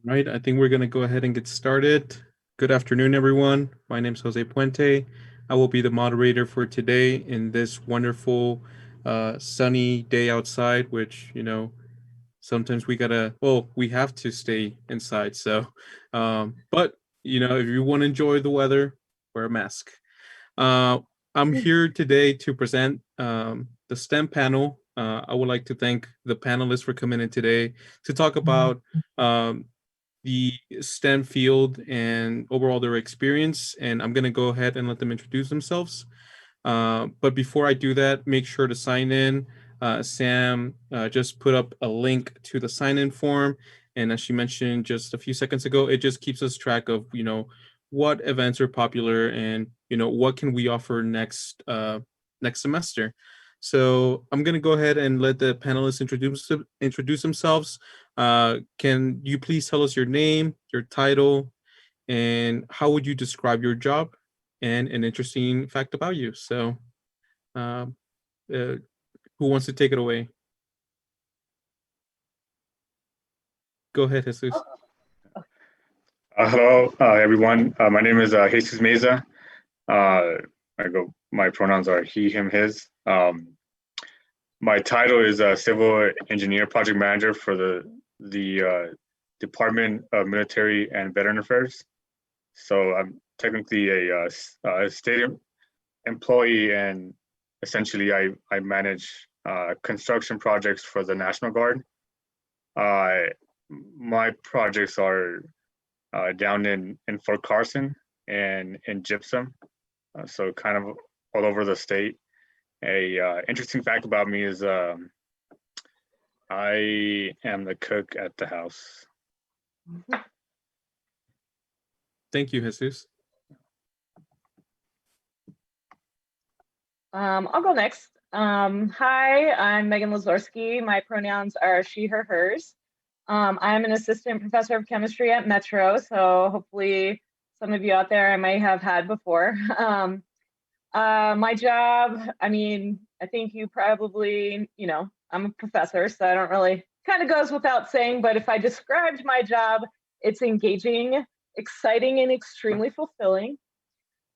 Right, I think we're going to go ahead and get started. Good afternoon, everyone. My name is Jose Puente. I will be the moderator for today in this wonderful sunny day outside, which, sometimes we have to stay inside. But, if you want to enjoy the weather, wear a mask. Uh, I'm here today to present the STEM panel. I would like to thank the panelists for coming in today to talk about um, the STEM field and overall their experience. And I'm going to go ahead and let them introduce themselves. But before I do that, make sure to sign in. Sam just put up a link to the sign in form. And as she mentioned just a few seconds ago, it just keeps us track of, what events are popular and, what can we offer next semester. So I'm going to go ahead and let the panelists introduce themselves. Can you please tell us your name, your title, and how would you describe your job and an interesting fact about you? So, um, uh, who wants to take it away? Go ahead, Jesus. Hello, everyone. My name is Jesus Meza. My pronouns are he, him, his. My title is Civil Engineer Project Manager for the Department of Military and Veteran Affairs. So I'm technically a state employee, and essentially I manage construction projects for the National Guard. My projects are down in Fort Carson and in Gypsum, so kind of all over the state. A interesting fact about me is I am the cook at the house. Thank you, Jesus. I'll go next. Hi, I'm Megan Lizorski. My pronouns are she, her, hers. I'm an assistant professor of chemistry at Metro, so hopefully some of you out there I might have had before. My job, I think you probably, I'm a professor, so I don't really, kind of goes without saying, but if I described my job, it's engaging, exciting, and extremely fulfilling.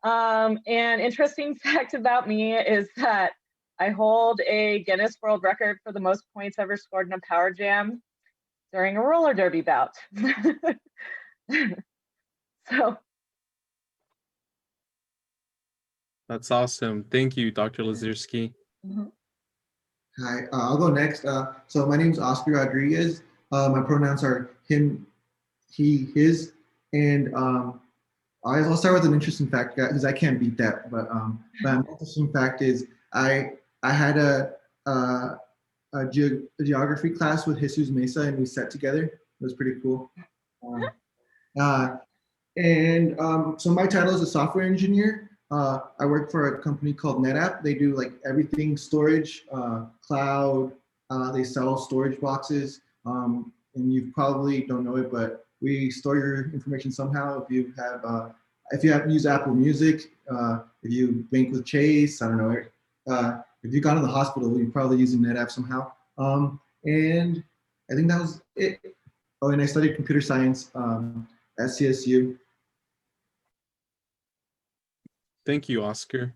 An interesting fact about me is that I hold a Guinness World Record for the most points ever scored in a power jam during a roller derby bout. So That's awesome. Thank you, Dr. Lizorski. Hi, I'll go next. So my name is Oscar Rodriguez. My pronouns are him, he, his, and I'll start with an interesting fact because I can't beat that. But an interesting fact is I had a geography class with Jesus Mesa, and we sat together. It was pretty cool. Uh, so my title is a software engineer. I work for a company called NetApp. They do like everything storage, cloud. They sell storage boxes. And you probably don't know it, but we store your information somehow. If you have used Apple Music, if you bank with Chase, I don't know. If you got in the hospital, you're probably using NetApp somehow. And I think that was it. Oh, and I studied computer science at CSU. Thank you, Oscar.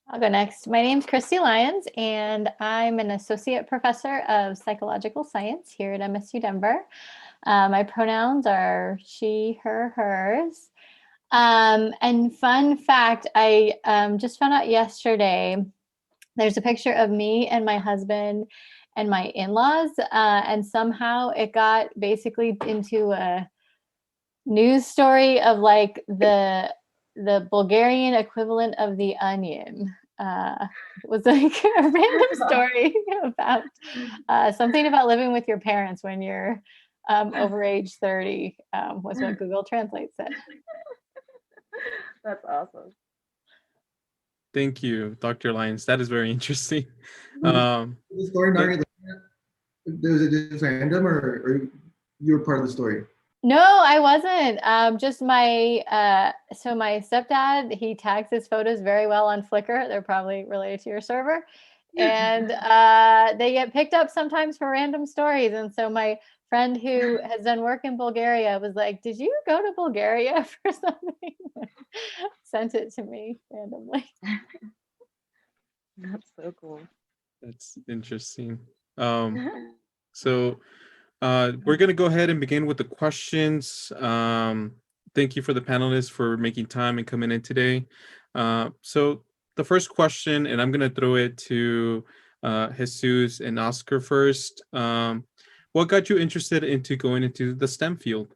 I'll go next. My name's Christy Lyons, and I'm an associate professor of psychological science here at MSU Denver. My pronouns are she, her, hers. And fun fact, I just found out yesterday, there's a picture of me and my husband and my in-laws, and somehow it got basically into a news story of like the Bulgarian equivalent of The Onion. It was like a random story about something about living with your parents when you're over age 30 was what Google Translate said. that's awesome. Thank you, Dr. Lyons. That is very interesting. The story, was it just random, or you were part of the story? No, I wasn't. Just my so my stepdad, he tags his photos very well on Flickr. They're probably related to your server. And they get picked up sometimes for random stories. And so my friend who has done work in Bulgaria was like, did you go to Bulgaria for something? Sent it to me randomly. That's so cool. That's interesting. So we're going to go ahead and begin with the questions. Thank you for the panelists for making time and coming in today. So the first question, and I'm going to throw it to Jesus and Oscar first. What got you interested into going into the STEM field?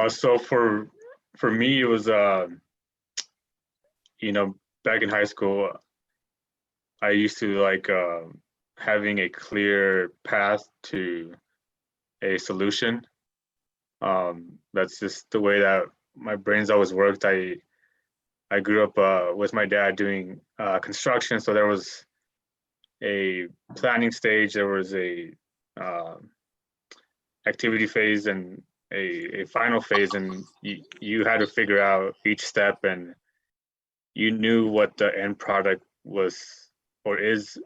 So for me, it was back in high school, I used to like having a clear path to a solution. That's just the way that my brain's always worked. I grew up with my dad doing construction, so there was a planning stage, there was a activity phase, and a final phase, and you had to figure out each step, and you knew what the end product was or is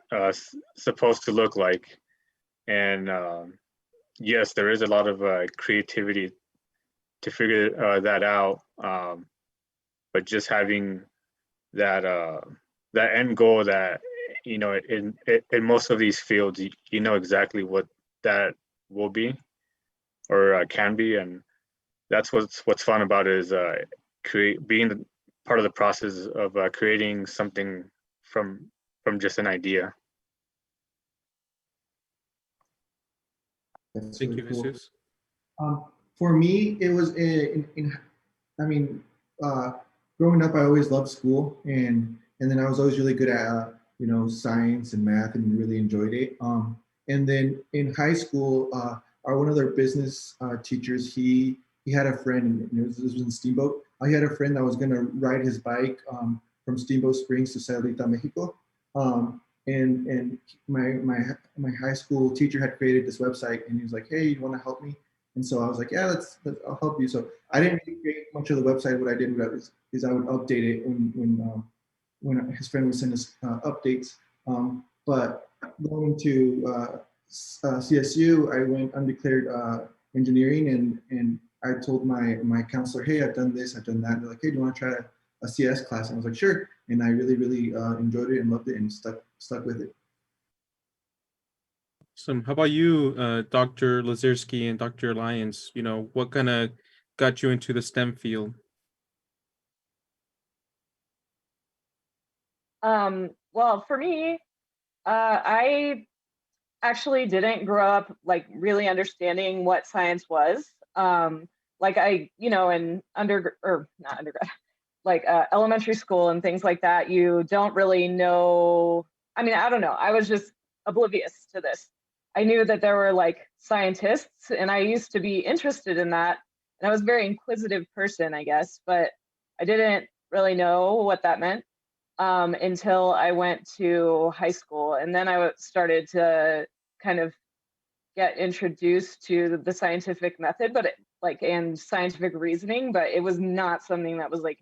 supposed to look like. And yes, there is a lot of creativity to figure that out, but just having that that end goal that in most of these fields you know exactly what that will be or can be, and that's what's fun about it is being part of the process of creating something from just an idea. That's Thank really you, cool. Jesus. For me, it was I mean, growing up, I always loved school, and then I was always really good at science and math, and really enjoyed it. And then in high school, our one of their business teachers, he had a friend, and this was in Steamboat. He had a friend that was going to ride his bike from Steamboat Springs to Sayulita, Mexico. And my high school teacher had created this website, and he was like, "Hey, you want to help me?" And so I was like, "Yeah, I'll help you." So I didn't really create much of the website. What I did is I would update it when his friend would send us updates. But going to CSU, I went undeclared engineering, and I told my counselor, "Hey, I've done this, I've done that." And they're like, "Hey, do you want to try a CS class?" And I was like, "Sure." And I really enjoyed it and loved it and stuck with it. So how about you, Dr. Lizorski and Dr. Lyons? What kind of got you into the STEM field? Well, for me, I actually didn't grow up like really understanding what science was. Like in not undergrad, like elementary school and things like that, you don't really know. I mean, I don't know. I was just oblivious to this. I knew that there were like scientists, and I used to be interested in that. And I was a very inquisitive person, I guess, but I didn't really know what that meant until I went to high school. And then I started to kind of get introduced to the scientific method, but and scientific reasoning, but it was not something that was like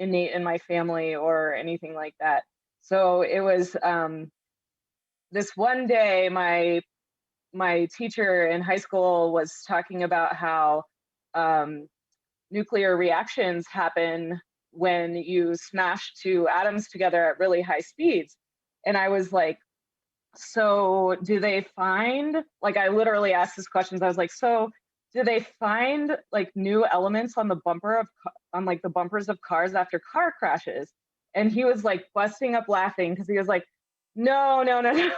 innate in my family or anything like that. So it was this one day, my teacher in high school was talking about how nuclear reactions happen when you smash two atoms together at really high speeds. And I was like, so do they find, like, I literally asked this questions. I was like, so do they find like new elements on the the bumpers of cars after car crashes? And he was like busting up laughing because he was like, no,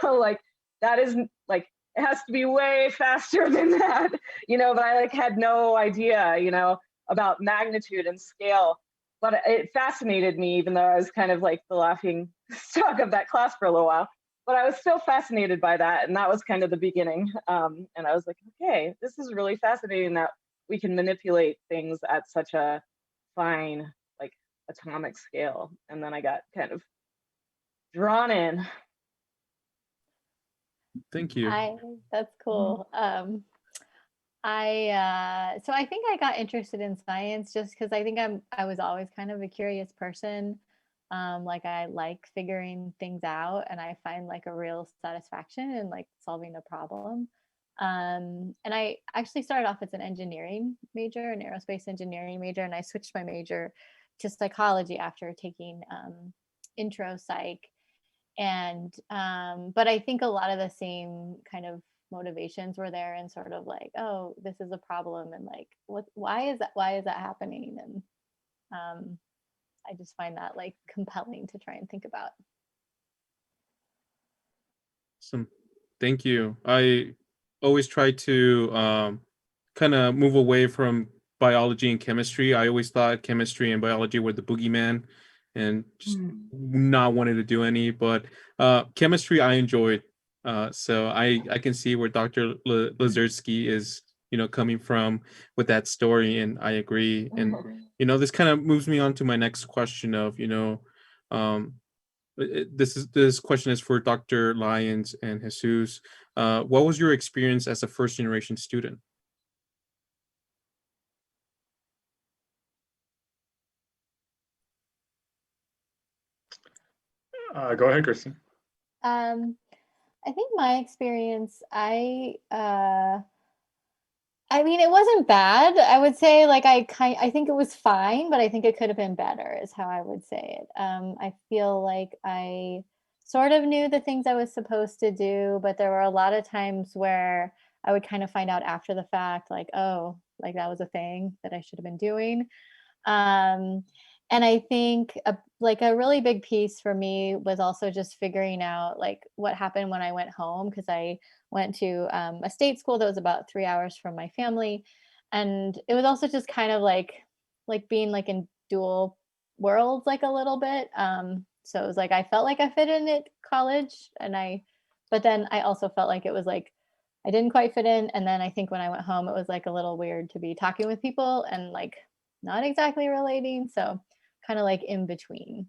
like that isn't like, it has to be way faster than that, but I like had no idea, about magnitude and scale. But it fascinated me, even though I was kind of like the laughing stock of that class for a little while. But I was still fascinated by that, and that was kind of the beginning. And I was like, okay, this is really fascinating that we can manipulate things at such a fine, like atomic scale. And then I got kind of drawn in. Thank you. That's cool. I think I got interested in science just because I think I was always kind of a curious person. Like I like figuring things out, and I find like a real satisfaction in like solving a problem. And I actually started off as an engineering major, an aerospace engineering major, and I switched my major to psychology after taking intro psych. And but I think a lot of the same kind of motivations were there, and sort of like, oh, this is a problem, and like, why is that happening? And I just find that like compelling to try and think about. Awesome. Thank you. I always try to kind of move away from biology and chemistry. I always thought chemistry and biology were the boogeyman and just not wanted to do any. But chemistry I enjoyed. So I can see where Dr. Lizorski is, coming from with that story, and I agree. And this kind of moves me on to my next question of, um, this question is for Dr. Lyons and Jesus. What was your experience as a first generation student? Go ahead, Kristen. I think my experience, I mean, it wasn't bad. I would say like I think it was fine, but I think it could have been better is how I would say it. I feel like I sort of knew the things I was supposed to do, but there were a lot of times where I would kind of find out after the fact, like, oh, like that was a thing that I should have been doing. Um, and I think like a really big piece for me was also just figuring out like what happened when I went home, because I went to a state school that was about 3 hours from my family, and it was also just kind of like being like in dual worlds like a little bit. So it was like I felt like I fit in at college, but then I also felt like it was like I didn't quite fit in. And then I think when I went home, it was like a little weird to be talking with people and like not exactly relating. So kind of like in between.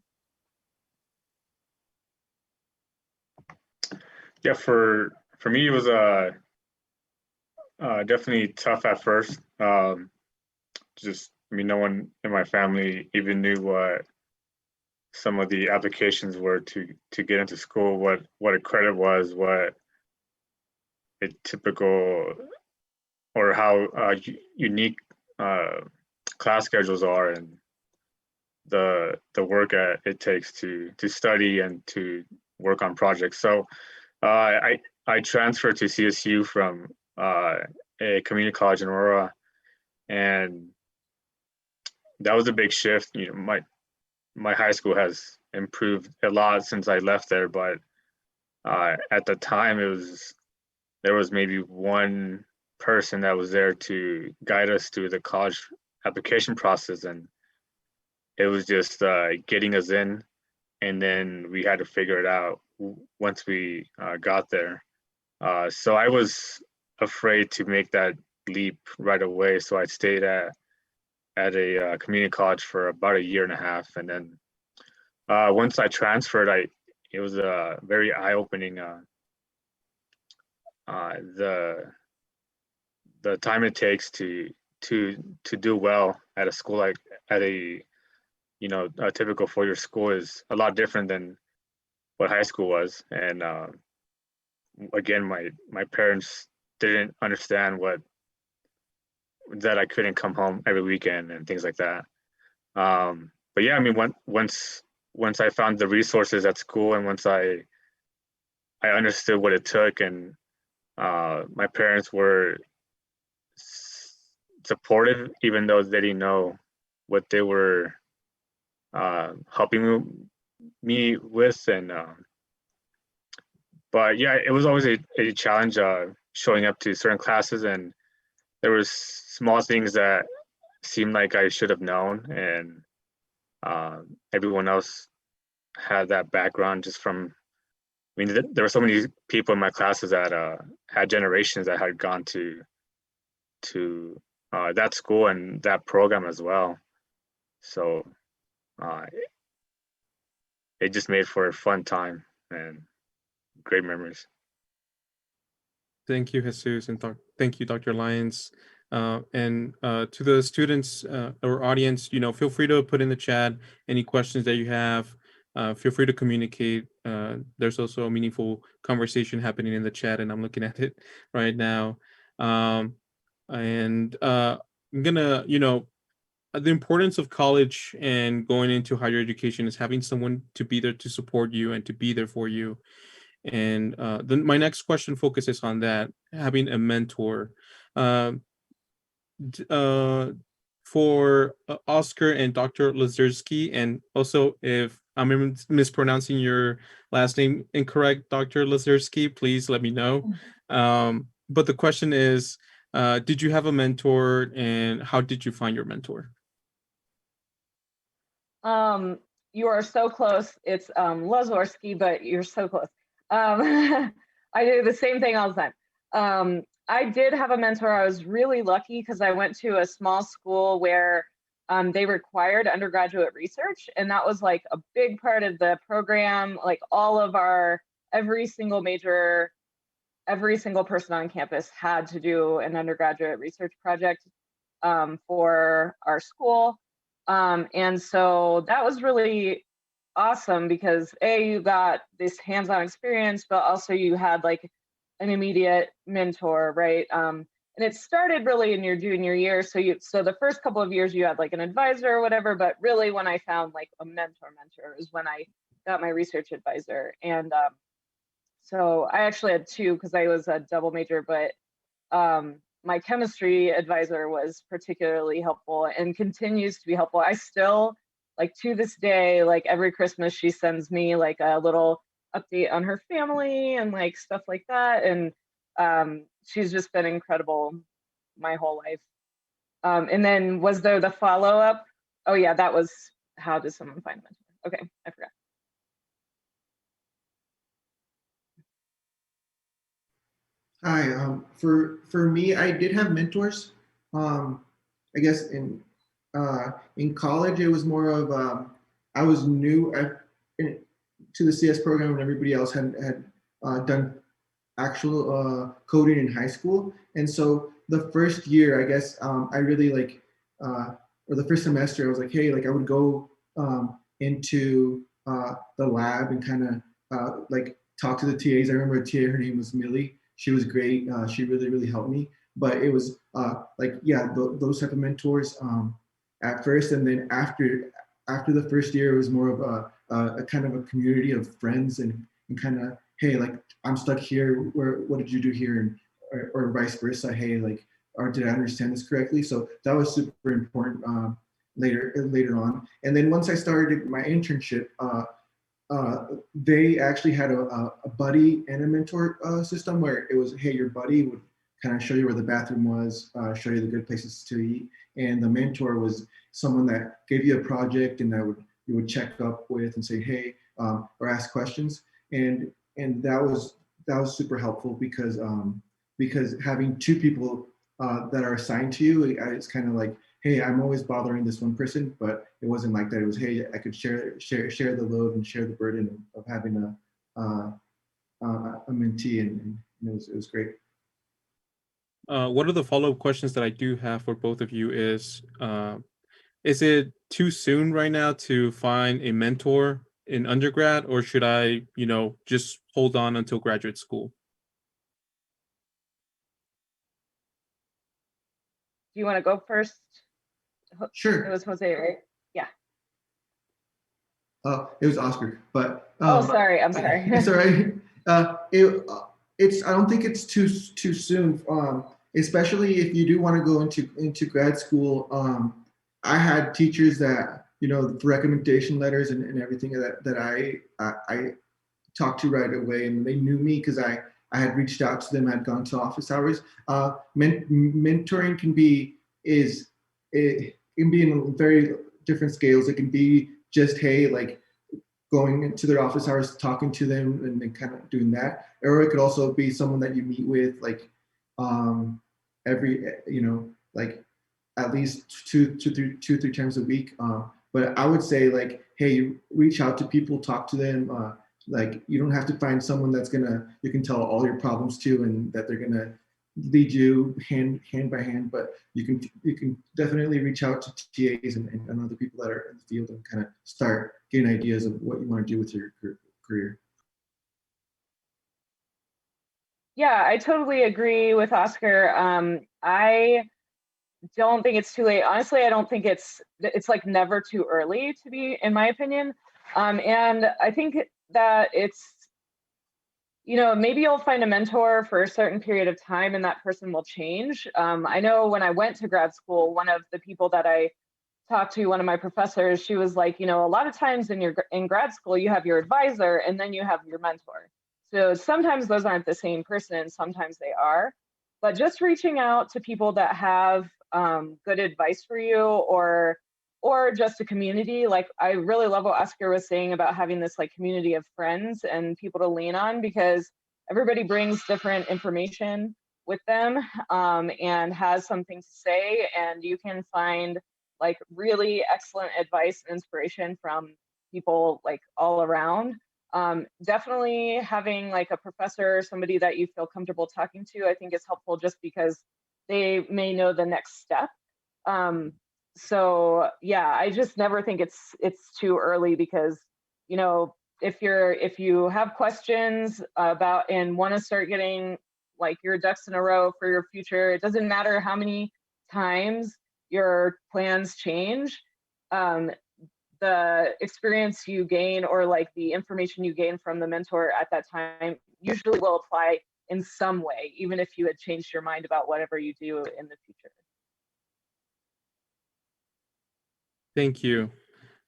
Yeah, for me, it was definitely tough at first. I mean, no one in my family even knew what some of the applications were to get into school, what a credit was, what a typical or how unique class schedules are, and the work it takes to study and to work on projects. So I transferred to CSU from a community college in Aurora, and that was a big shift. My high school has improved a lot since I left there, but at the time there was maybe one person that was there to guide us through the college application process, and it was just getting us in, and then we had to figure it out once we got there. So I was afraid to make that leap right away, so I stayed at a community college for about a year and a half, and then once I transferred, it was a very eye-opening. The time it takes to do well at a school like at a typical four-year school is a lot different than what high school was. And again, my parents didn't understand that I couldn't come home every weekend and things like that. But yeah, I mean, once I found the resources at school, and once I understood what it took, and my parents were supportive, even though they didn't know what they were helping me with. And but yeah, it was always a challenge showing up to certain classes, and there was small things that seemed like I should have known, and everyone else had that background just from. I mean, there were so many people in my classes that had generations that had gone to that school and that program as well. So it just made for a fun time and great memories. Thank you, Jesus, and thank you, Dr. Lyons. And to the students or audience, feel free to put in the chat any questions that you have. feel free to communicate. There's also a meaningful conversation happening in the chat, and I'm looking at it right now. And I'm gonna, the importance of college and going into higher education is having someone to be there to support you and to be there for you. And then my next question focuses on that, having a mentor. Uh, uh, for Oscar and Dr. Lizorski, and also if I'm mispronouncing your last name incorrect, Dr. Lizorski, please let me know. But the question is, did you have a mentor, and how did you find your mentor? You are so close. It's Lizorski, but you're so close. I do the same thing all the time. I did have a mentor. I was really lucky because I went to a small school where they required undergraduate research, and that was like a big part of the program. Like all of every single major, every single person on campus had to do an undergraduate research project for our school. And so that was really awesome because you got this hands-on experience, but also you had like an immediate mentor, right? And it started really in your junior year. So the first couple of years you had like an advisor or whatever, but really when I found like a mentor is when I got my research advisor. And so I actually had two because I was a double major, but my chemistry advisor was particularly helpful and continues to be helpful. I still, like to this day, like every Christmas, she sends me like a little update on her family and like stuff like that. And she's just been incredible my whole life. And then was there the follow-up? Oh yeah, that was how does someone find a mentor? Okay, I forgot. Hi. For me, I did have mentors. I guess in college, it was more of I was new to the CS program, and everybody else had done actual coding in high school. And so the first year, I guess I really or the first semester, I was like, hey, like I would go into the lab and kind of like talk to the TAs. I remember a TA, her name was Millie. She was great. She really, really helped me. But it was those type of mentors at first, and then after the first year, it was more of a kind of a community of friends and kind of, hey, like I'm stuck here. What did you do here? And or vice versa. Hey, like, or did I understand this correctly? So that was super important later on. And then once I started my internship, they actually had a buddy and a mentor system where it was, hey, your buddy would kind of show you where the bathroom was, show you the good places to eat, and the mentor was someone that gave you a project and that you would check up with and say, hey, or ask questions, and that was super helpful because having two people that are assigned to you, it's kind of like, hey, I'm always bothering this one person, but it wasn't like that. It was, hey, I could share the load and share the burden of having a mentee, and it was great. One of the follow-up questions that I do have for both of you is it too soon right now to find a mentor in undergrad, or should I, just hold on until graduate school? Do you want to go first? Sure. It was Jose, right? Yeah. It was Oscar, but sorry, I'm sorry. It's all right. It's I don't think it's too soon, especially if you do want to go into grad school. I had teachers that, recommendation letters and everything that I talked to right away, and they knew me because I had reached out to them. I'd gone to office hours. Mentoring it can be in very different scales. It can be just, hey, like going into their office hours, talking to them, and then kind of doing that. Or it could also be someone that you meet with, like every, like at least two, three times a week. But I would say, like, hey, reach out to people, talk to them. Like, you don't have to find someone you can tell all your problems to, and that they're gonna lead you hand by hand, but you can definitely reach out to TAs and other people that are in the field and kind of start getting ideas of what you want to do with your career. Yeah, I totally agree with Oscar. I don't think it's too late. Honestly, I don't think it's like never too early to be, in my opinion. And I think that it's, you know, maybe you'll find a mentor for a certain period of time and that person will change. I know when I went to grad school, one of the people that I talked to, one of my professors, she was like, you know, a lot of times in grad school, you have your advisor and then you have your mentor. So sometimes those aren't the same person, sometimes they are. But just reaching out to people that have good advice for you, or just a community. Like, I really love what Oscar was saying about having this like community of friends and people to lean on, because everybody brings different information with them and has something to say, and you can find like really excellent advice and inspiration from people like all around. Definitely having like a professor, somebody that you feel comfortable talking to, I think is helpful, just because they may know the next step. So yeah, I just never think it's too early, because, you know, if you have questions about and want to start getting like your ducks in a row for your future, it doesn't matter how many times your plans change. The experience you gain, or like the information you gain from the mentor at that time, usually will apply in some way, even if you had changed your mind about whatever you do in the future. Thank you.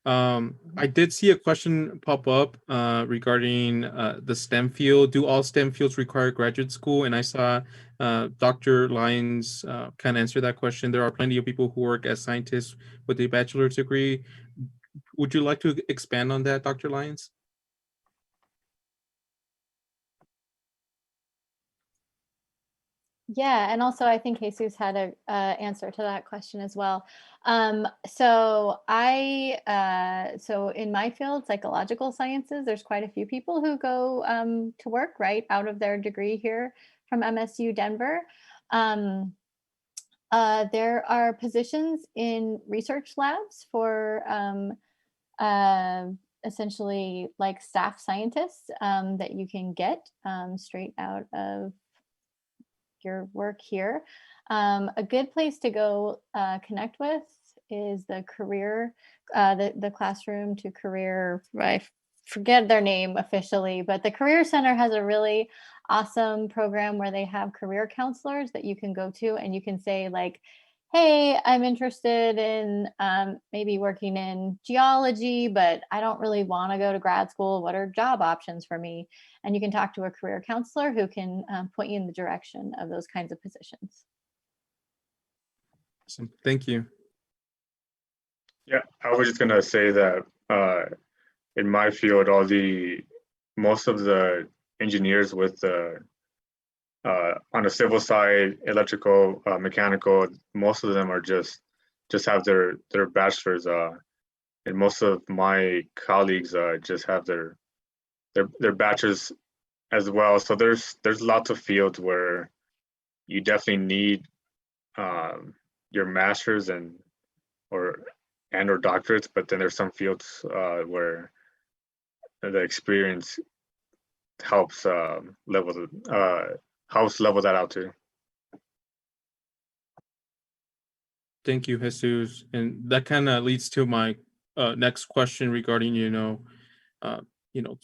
I did see a question pop up regarding the STEM field. Do all STEM fields require graduate school? And I saw Dr. Lyons kind of answer that question. There are plenty of people who work as scientists with a bachelor's degree. Would you like to expand on that, Dr. Lyons? Yeah, and also I think Jesus had a answer to that question as well. So in my field, psychological sciences, there's quite a few people who go to work right out of their degree here from MSU Denver. There are positions in research labs for essentially like staff scientists that you can get straight out of your work here. A good place to go connect with is the career, the classroom to career, I forget their name officially, but the Career Center has a really awesome program where they have career counselors that you can go to, and you can say like, hey, I'm interested in maybe working in geology, but I don't really want to go to grad school. What are job options for me? And you can talk to a career counselor who can point you in the direction of those kinds of positions. Awesome. Thank you. Yeah, I was just gonna say that in my field, most of the engineers with on the civil side, electrical, mechanical, most of them are just have their bachelor's, and most of my colleagues just have their bachelor's as well. So there's lots of fields where you definitely need your master's or doctorates, but then there's some fields where the experience helps level that out too. Thank you, Jesus. And that kind of leads to my next question regarding,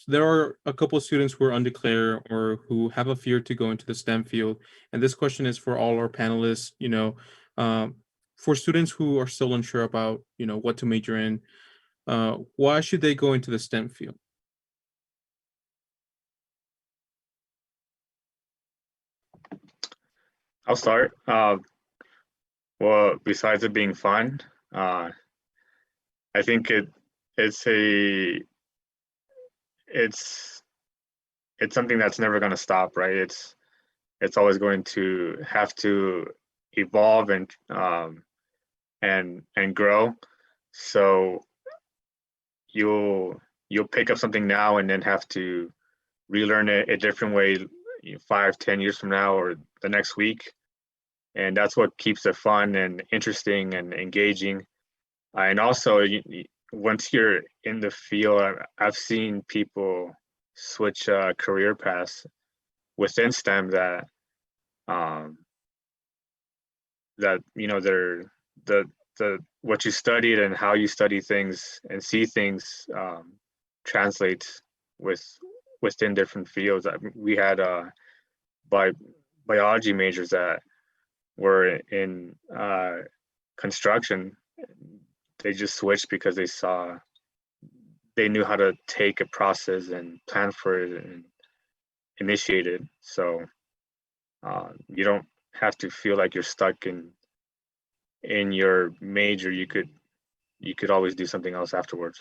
there are a couple of students who are undeclared or who have a fear to go into the STEM field. And this question is for all our panelists, for students who are still unsure about, what to major in, why should they go into the STEM field? I'll start. Well, besides it being fun, I think it's something that's never going to stop, right? It's always going to have to evolve and grow. So you'll pick up something now and then have to relearn it a different way 5, 10 years from now or the next week. And that's what keeps it fun and interesting and engaging. And also, once you're in the field, I've seen people switch career paths within STEM that they're the what you studied and how you study things and see things translates within different fields. We had biology majors that were in construction. They just switched because they knew how to take a process and plan for it and initiate it. So you don't have to feel like you're stuck in your major. You could always do something else afterwards.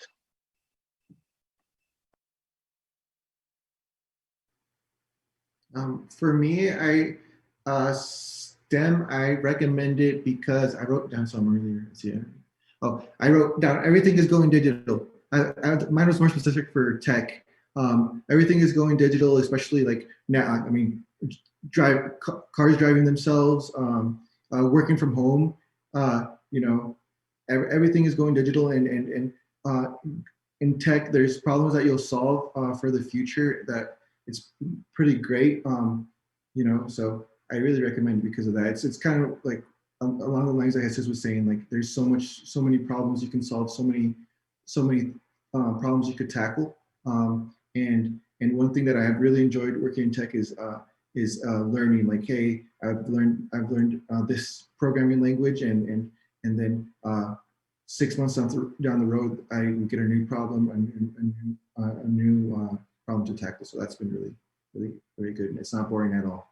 For me, STEM, I recommend it because I wrote down some earlier. See, I wrote down everything is going digital. Mine was more specific for tech. Everything is going digital, especially like now. I mean, cars driving themselves, working from home. Everything is going digital, and in tech, there's problems that you'll solve for the future that it's pretty great. So I really recommend it because of that. It's kind of like along the lines I guess was saying, like there's so many problems you can solve, so many problems you could tackle. And one thing that I have really enjoyed working in tech is learning. Like, hey, I've learned this programming language, and then 6 months down the road, I get a new problem, a new problem to tackle. So that's been really, really, very good. And it's not boring at all.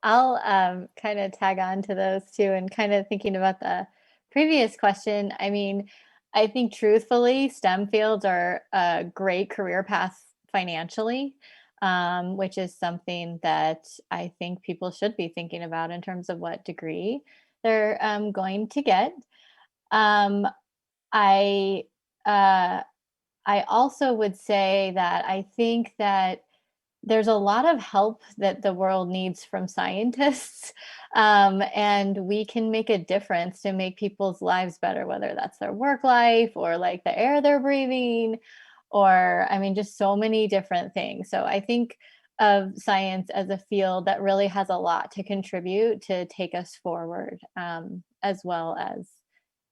I'll kind of tag on to those two, and kind of thinking about the previous question. I mean, I think truthfully, STEM fields are a great career path financially, which is something that I think people should be thinking about in terms of what degree they're going to get. I also would say that I think that there's a lot of help that the world needs from scientists, and we can make a difference to make people's lives better, whether that's their work life or like the air they're breathing, or I mean, just so many different things. So I think of science as a field that really has a lot to contribute to take us forward, as well as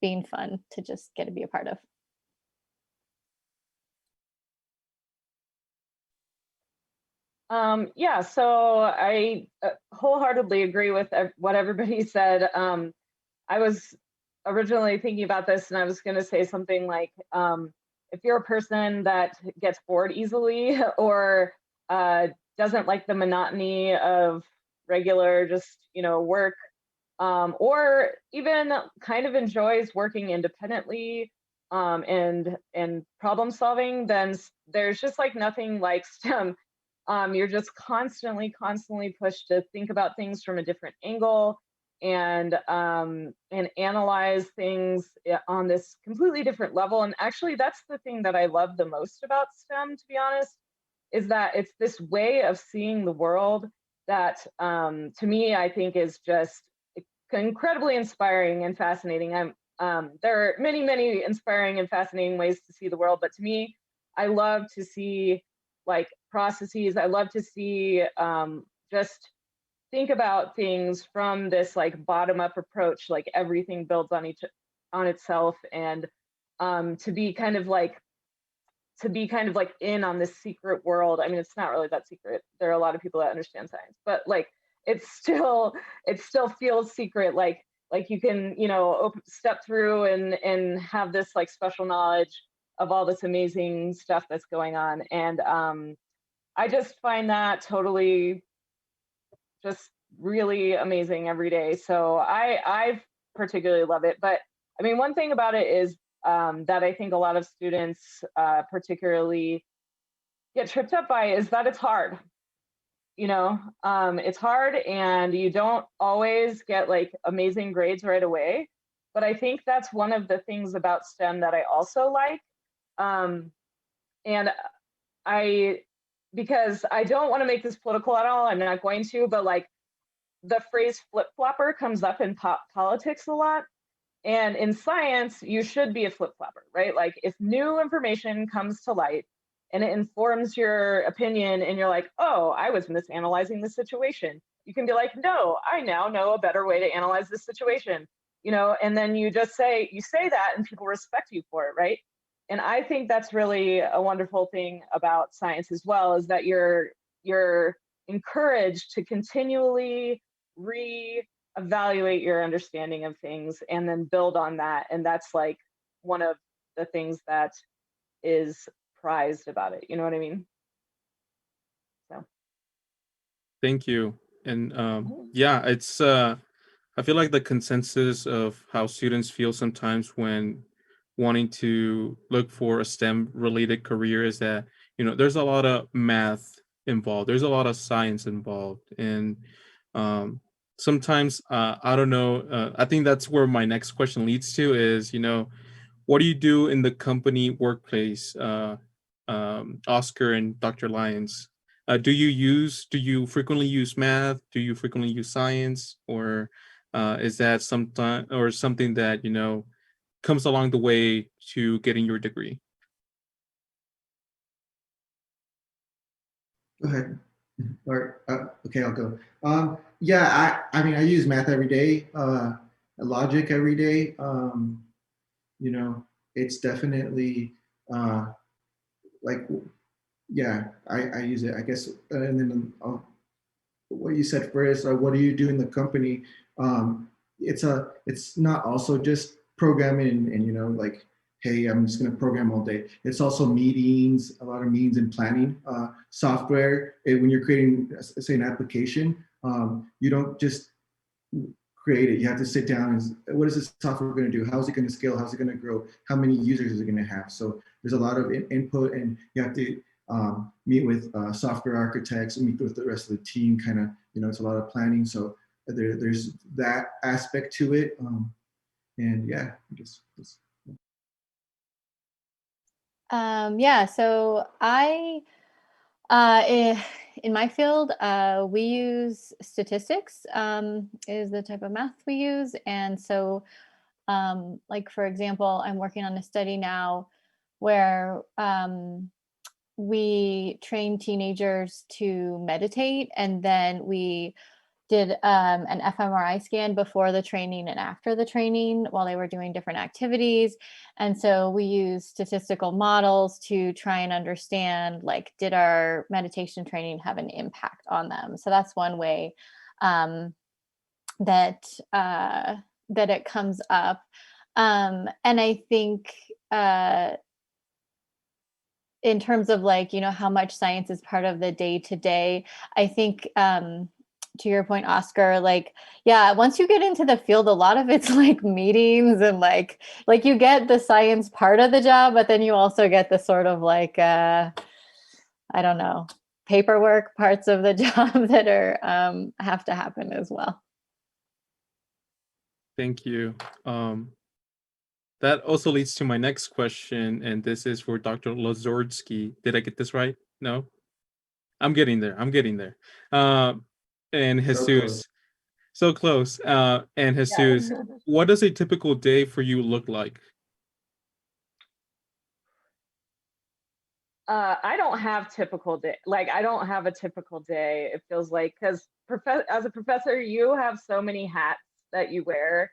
being fun to just get to be a part of. Yeah, so I wholeheartedly agree with what everybody said. I was originally thinking about this, and I was going to say something like, if you're a person that gets bored easily or doesn't like the monotony of regular just work, or even kind of enjoys working independently and problem solving, then there's just like nothing like STEM. You're just constantly pushed to think about things from a different angle and analyze things on this completely different level. And actually, that's the thing that I love the most about STEM, to be honest, is that it's this way of seeing the world that, to me, I think is just incredibly inspiring and fascinating. There are many inspiring and fascinating ways to see the world, but to me, I love to see like processes. I love to see just think about things from this like bottom up approach, like everything builds on itself, and to be kind of like in on this secret world. I mean, it's not really that secret. There are a lot of people that understand science, but like it still feels secret. Like you can step through and have this like special knowledge of all this amazing stuff that's going on. And I just find that totally just really amazing every day. So I particularly love it. But I mean, one thing about it is that I think a lot of students particularly get tripped up by is that it's hard. It's hard, and you don't always get like amazing grades right away. But I think that's one of the things about STEM that I also like, And because I don't want to make this political at all, I'm not going to, but like the phrase flip-flopper comes up in politics a lot. And in science, you should be a flip-flopper, right? Like if new information comes to light and it informs your opinion and you're like, oh, I was misanalyzing the situation, you can be like, no, I now know a better way to analyze this situation, and then you say that and people respect you for it, right? And I think that's really a wonderful thing about science as well, is that you're encouraged to continually evaluate your understanding of things and then build on that. And that's like one of the things that is prized about it. You know what I mean? So Thank you. And yeah, it's I feel like the consensus of how students feel sometimes when wanting to look for a STEM related career is that, there's a lot of math involved, there's a lot of science involved. And sometimes, I don't know, I think that's where my next question leads to is, what do you do in the company workplace, Oscar and Dr. Lyons? Do you frequently use math? Do you frequently use science? Or is that something that, comes along the way to getting your degree? Go ahead. Or okay, I'll go. Yeah, I mean, I use math every day, logic every day. It's definitely like, yeah, I use it, I guess. And then what you said first, what do you do in the company? It's not also just programming and like, hey, I'm just going to program all day. It's also meetings, a lot of meetings and planning. Software, when you're creating, say, an application, you don't just create it. You have to sit down and what is this software going to do? How is it going to scale? How's it going to grow? How many users is it going to have? So there's a lot of input, and you have to meet with software architects and meet with the rest of the team. Kind of, it's a lot of planning. So there's that aspect to it. And yeah, I guess. Yeah, so in my field, we use statistics, is the type of math we use. And so, like, for example, I'm working on a study now where we train teenagers to meditate, and then we did an fMRI scan before the training and after the training while they were doing different activities. And so we use statistical models to try and understand, like, did our meditation training have an impact on them? So that's one way that it comes up. And I think in terms of, like, how much science is part of the day to day, I think to your point, Oscar, like, yeah, once you get into the field, a lot of it's like meetings and like you get the science part of the job, but then you also get the sort of like, I don't know, paperwork parts of the job that are have to happen as well. Thank you. That also leads to my next question, and this is for Dr. Lizorski. Did I get this right? No? I'm getting there. And So Jesus. close. So close. And Jesus, what does a typical day for you look like? I don't have typical day. Like, I don't have a typical day. It feels like, because as a professor, you have so many hats that you wear,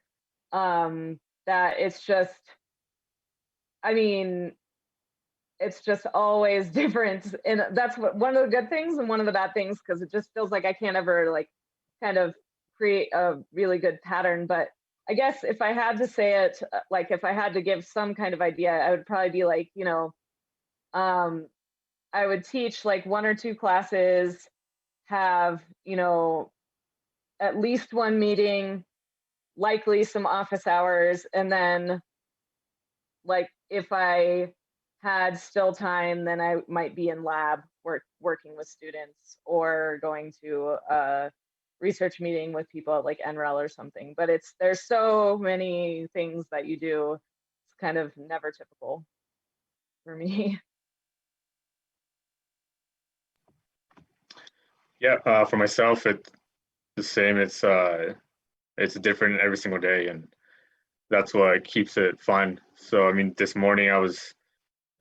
that it's just, I mean, it's just always different. And that's one of the good things and one of the bad things, because it just feels like I can't ever, like, kind of create a really good pattern. But I guess if I had to say it, like, if I had to give some kind of idea, I would probably be like, I would teach like 1 or 2 classes, have, at least one meeting, likely some office hours, and then, like, if I had still time, then I might be in lab working with students, or going to a research meeting with people at like NREL or something. But there's so many things that you do. It's kind of never typical. for me. Yeah, for myself, it's the same. It's different every single day, and that's what keeps it fun. So, I mean, this morning I was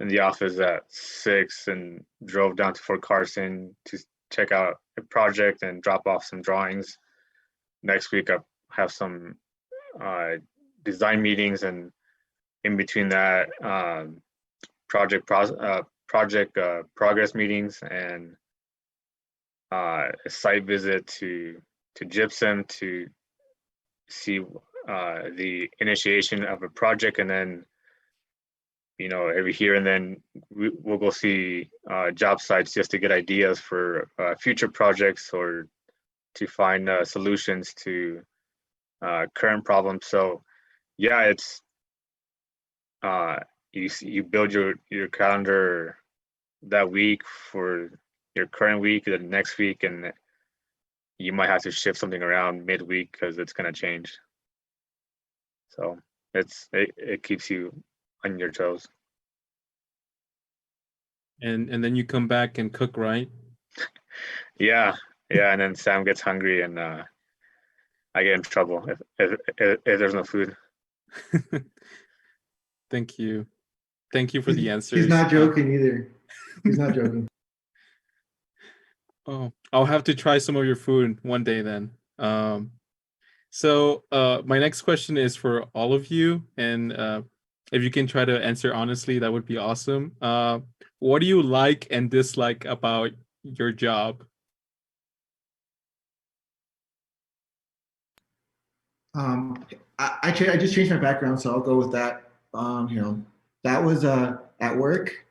in the office at 6 and drove down to Fort Carson to check out a project and drop off some drawings. Next week I have some design meetings, and in between that, project progress meetings and a site visit to Gypsum to see the initiation of a project, and then every here and then we'll go see job sites just to get ideas for future projects or to find solutions to current problems. So yeah, it's you build your calendar that week for your current week, the next week, and you might have to shift something around midweek because it's going to change. So it keeps you on your toes. And then you come back and cook, right? Yeah, and then Sam gets hungry and I get in trouble if there's no food. Thank you for the answers. He's not joking either. He's not joking. Oh, I'll have to try some of your food one day then. So my next question is for all of you, and if you can try to answer honestly, that would be awesome. What do you like and dislike about your job? I just changed my background, so I'll go with that. That was at work.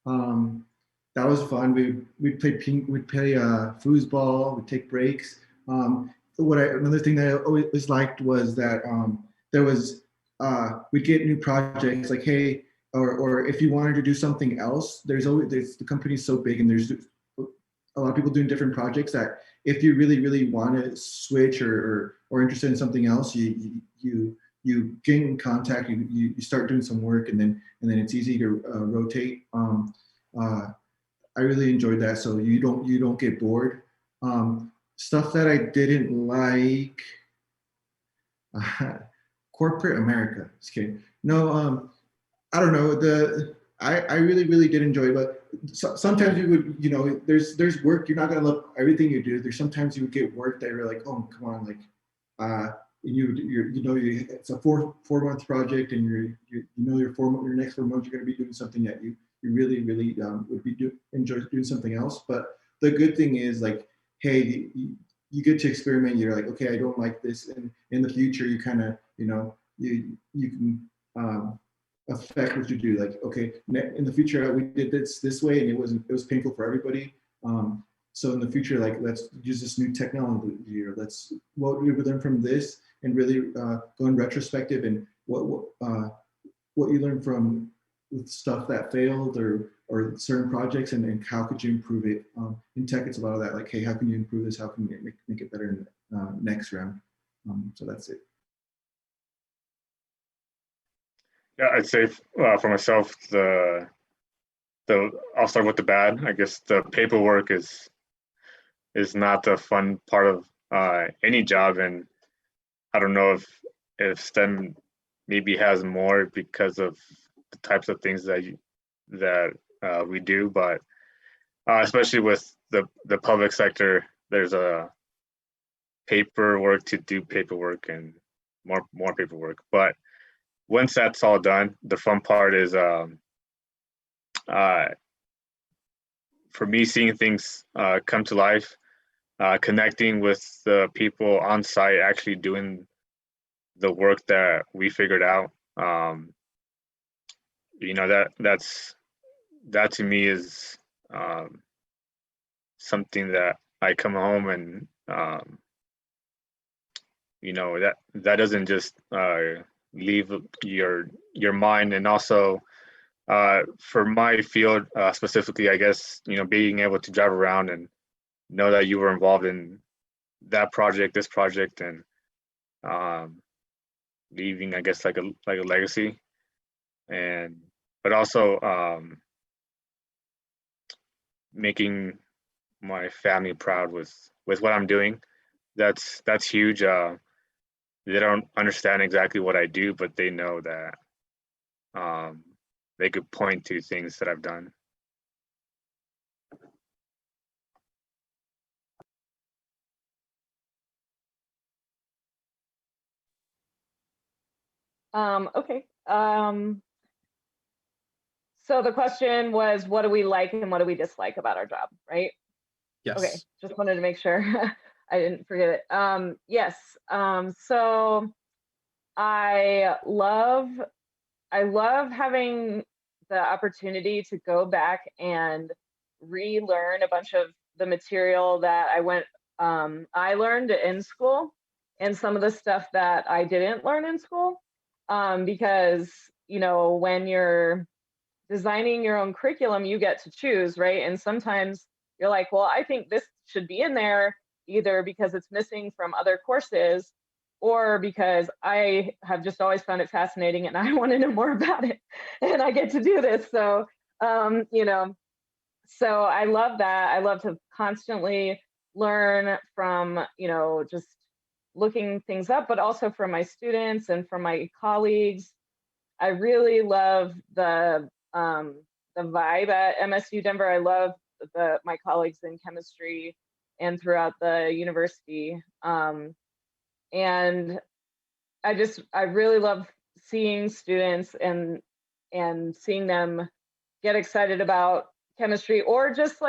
That was fun. We'd play foosball. We'd take breaks. Another thing that I always liked was that there was we'd get new projects like, hey, or if you wanted to do something else, there's the company's so big and there's a lot of people doing different projects that if you really want to switch or interested in something else, you get in contact, you start doing some work, and then it's easy to rotate. I really enjoyed that, so you don't get bored. Stuff that I didn't like, corporate America. Just kidding. No, I don't know. I really did enjoy it, but sometimes you would, there's work, you're not gonna love everything you do. There's sometimes you would get work that you're like, oh, come on, like, it's a four month project, and your next 4 months you're gonna be doing something that you really would enjoy doing something else. But the good thing is, like, hey, you get to experiment. You're like, okay, I don't like this, and in the future you kind of you can affect what you do. Like, okay, in the future we did this way, and it was painful for everybody. So in the future, like, let's use this new technology, or what we learn from this, and really go in retrospective, and what you learn from with stuff that failed or certain projects, and how could you improve it. In tech, it's a lot of that, like, hey, how can you improve this? How can you make it better in the next round? So that's it. Yeah, I'd say for myself, I'll start with the bad. I guess the paperwork is not the fun part of any job, and I don't know if STEM maybe has more because of the types of things that we do, but especially with the public sector, there's a paperwork to do paperwork and more paperwork. But once that's all done, the fun part is for me, seeing things come to life, connecting with the people on site, actually doing the work that we figured out. That to me is something that I come home and that doesn't just leave your mind. And also for my field specifically, I guess, being able to drive around and know that you were involved in that project, this project, and leaving, I guess, like a legacy. And but also making my family proud with what I'm doing. That's huge. They don't understand exactly what I do, but they know that they could point to things that I've done. Okay. So the question was, what do we like and what do we dislike about our job, right? Yes. Okay, just wanted to make sure I didn't forget it. Yes. So I love having the opportunity to go back and relearn a bunch of the material that I learned in school, and some of the stuff that I didn't learn in school. Because, you know, when you're designing your own curriculum, you get to choose, right? And sometimes you're like, well, I think this should be in there either because it's missing from other courses or because I have just always found it fascinating and I want to know more about it and I get to do this. So, you know, so I love that. I love to constantly learn from, you know, just looking things up, but also from my students and from my colleagues. I really love the vibe at MSU Denver. I love my colleagues in chemistry and throughout the university. And I really love seeing students and seeing them get excited about chemistry or just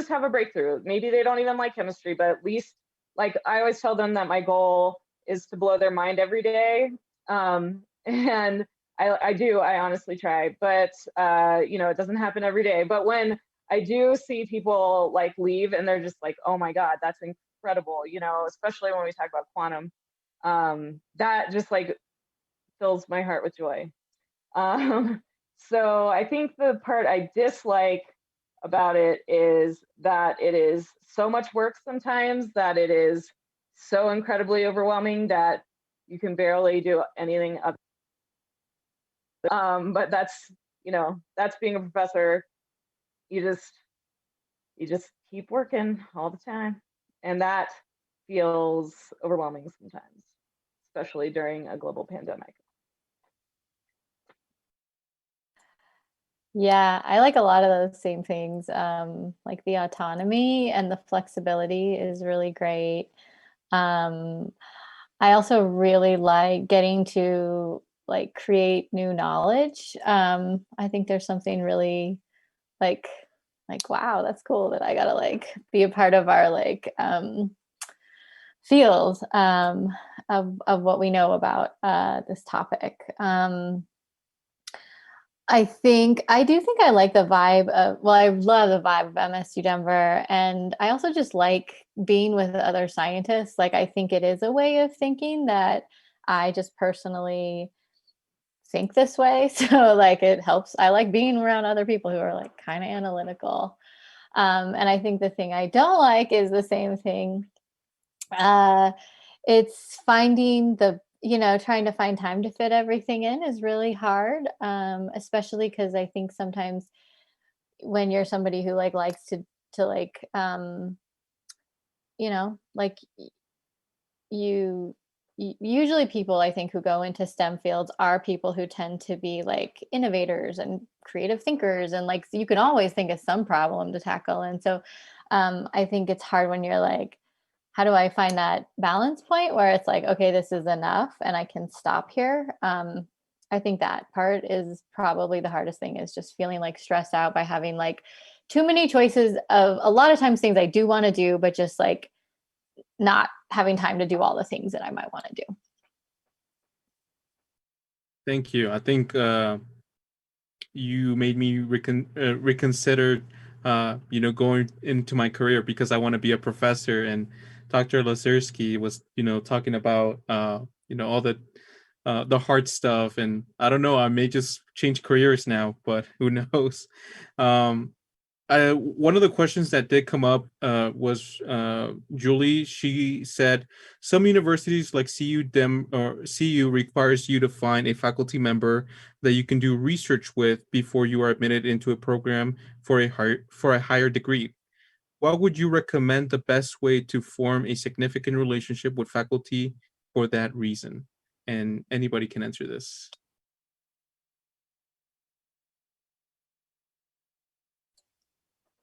have a breakthrough. Maybe they don't even like chemistry, but at least, like, I always tell them that my goal is to blow their mind every day. And I honestly try, but you know, it doesn't happen every day. But when I do see people like leave and they're just like, oh my God, that's incredible, you know, especially when we talk about quantum, that just like fills my heart with joy. So I think the part I dislike about it is that it is so much work sometimes, that it is so incredibly overwhelming that you can barely do anything other. But that's, you know, that's being a professor. You just keep working all the time, and that feels overwhelming sometimes, especially during a global pandemic. Yeah, I like a lot of those same things. Like the autonomy and the flexibility is really great. Um, I also really like getting to like create new knowledge. I think there's something really like wow, that's cool that I gotta like be a part of our like field of what we know about this topic. I do think I like the vibe of, well, I love the vibe of MSU Denver. And I also just like being with other scientists. Like, I think it is a way of thinking that I just personally think this way. So, like, it helps. I like being around other people who are like kind of analytical. And I think the thing I don't like is the same thing. It's finding trying to find time to fit everything in is really hard, especially because I think sometimes when you're somebody who like likes to like like you usually people I think who go into STEM fields are people who tend to be like innovators and creative thinkers, and like you can always think of some problem to tackle. And so I think it's hard when you're like, how do I find that balance point where it's like, okay, this is enough and I can stop here. I think that part is probably the hardest thing, is just feeling like stressed out by having like too many choices of a lot of times things I do want to do, but just like not having time to do all the things that I might want to do. Thank you. I think you made me reconsider, going into my career, because I want to be a professor. And Dr. Lizorski was, talking about, all the hard stuff. And I don't know, I may just change careers now, but who knows? one of the questions that did come up was Julie. She said some universities like CU requires you to find a faculty member that you can do research with before you are admitted into a program for a higher degree. What would you recommend the best way to form a significant relationship with faculty for that reason? And anybody can answer this.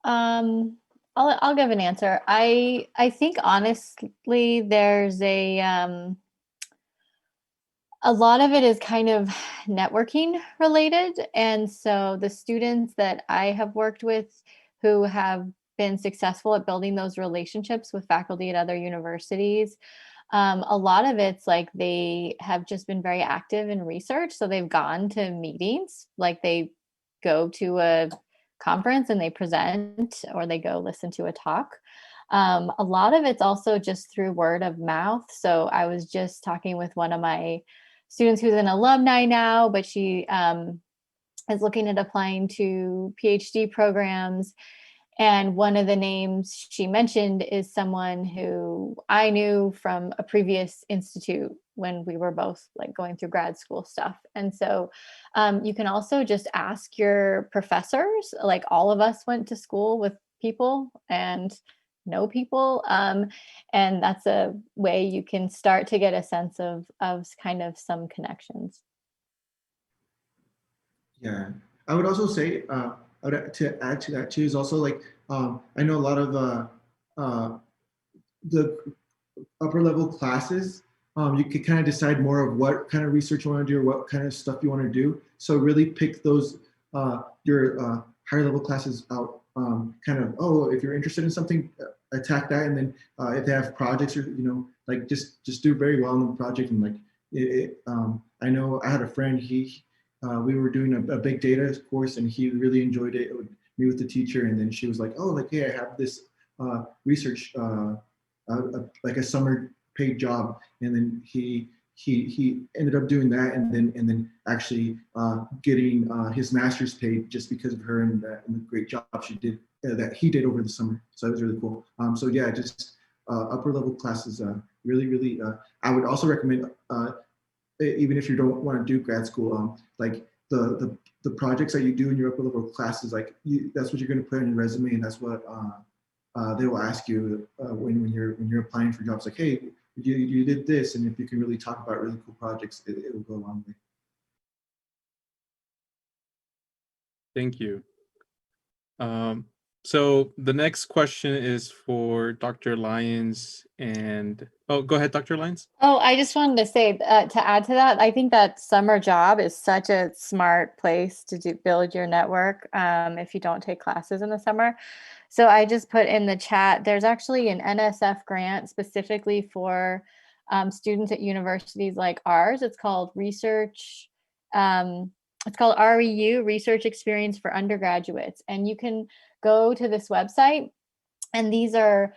I'll give an answer. I think honestly, there's a lot of it is kind of networking related. And so the students that I have worked with who have been successful at building those relationships with faculty at other universities, a lot of it's like they have just been very active in research. So they've gone to meetings, like they go to a conference and they present, or they go listen to a talk. A lot of it's also just through word of mouth. So I was just talking with one of my students who's an alumni now, but she is looking at applying to PhD programs. And one of the names she mentioned is someone who I knew from a previous institute when we were both like going through grad school stuff. And so you can also just ask your professors, like all of us went to school with people and know people. And that's a way you can start to get a sense of kind of some connections. Yeah, I would also say, to add to that too, is also like, I know a lot of the upper level classes, you could kind of decide more of what kind of research you want to do or what kind of stuff you want to do. So really pick those, your higher level classes out, kind of, oh, if you're interested in something, attack that. And then if they have projects or, like just do very well in the project. And like, I know I had a friend, we were doing a big data course and he really enjoyed it. It would meet with the teacher. And then she was like, oh, like, hey, I have this research, like a summer paid job. And then he ended up doing that and then actually getting his master's paid just because of her and the great job she did, that he did over the summer. So that was really cool. So yeah, just upper level classes, really, I would also recommend, even if you don't want to do grad school, like the projects that you do in your upper level classes, like that's what you're going to put in your resume, and that's what they will ask you when you're applying for jobs. Like, hey, you did this, and if you can really talk about really cool projects, it will go a long way. Thank you. So the next question is for Dr. Lyons and go ahead, Dr. Lyons. Oh, I just wanted to say, to add to that, I think that summer job is such a smart place to build your network if you don't take classes in the summer. So I just put in the chat, there's actually an NSF grant specifically for students at universities like ours. It's called Research. It's called REU, Research Experience for Undergraduates. And you can go to this website, and these are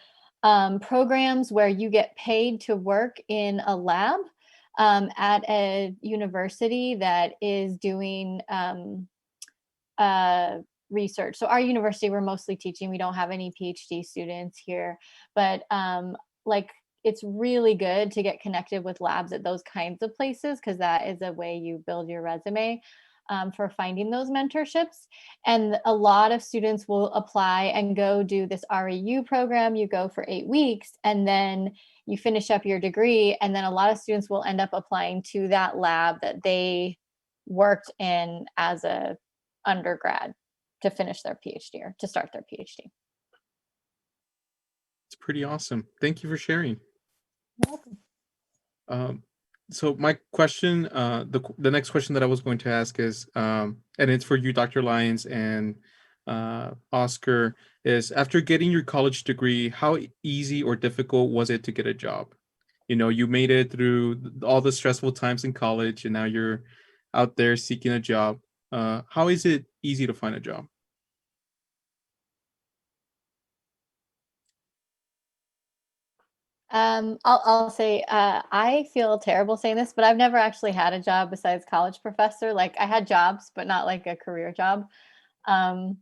programs where you get paid to work in a lab at a university that is doing research. So our university, we're mostly teaching. We don't have any PhD students here, but like it's really good to get connected with labs at those kinds of places, because that is a way you build your resume for finding those mentorships. And a lot of students will apply and go do this REU program. You go for 8 weeks and then you finish up your degree. And then a lot of students will end up applying to that lab that they worked in as a undergrad to finish their PhD or to start their PhD. It's pretty awesome. Thank you for sharing. You're welcome. So my question, the next question that I was going to ask is, and it's for you, Dr. Lyons and Oscar, is after getting your college degree, how easy or difficult was it to get a job? You made it through all the stressful times in college, and now you're out there seeking a job. How is it easy to find a job? I'll say I feel terrible saying this, but I've never actually had a job besides college professor. Like I had jobs, but not like a career job. So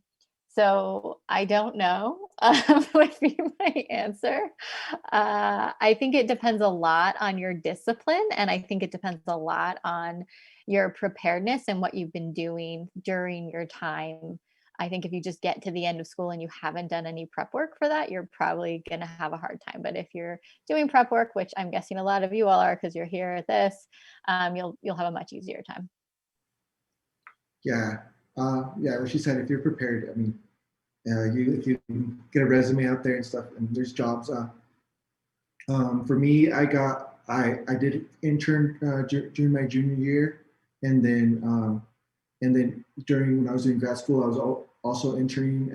So I don't know would be my answer. I think it depends a lot on your discipline, and I think it depends a lot on your preparedness and what you've been doing during your time. I think if you just get to the end of school and you haven't done any prep work for that, you're probably going to have a hard time. But if you're doing prep work, which I'm guessing a lot of you all are because you're here at this, you'll have a much easier time. Yeah, yeah. What she said, if you're prepared, I mean, if you get a resume out there and stuff, and there's jobs. For me, I did intern during my junior year, and then during when I was in grad school, I was also interning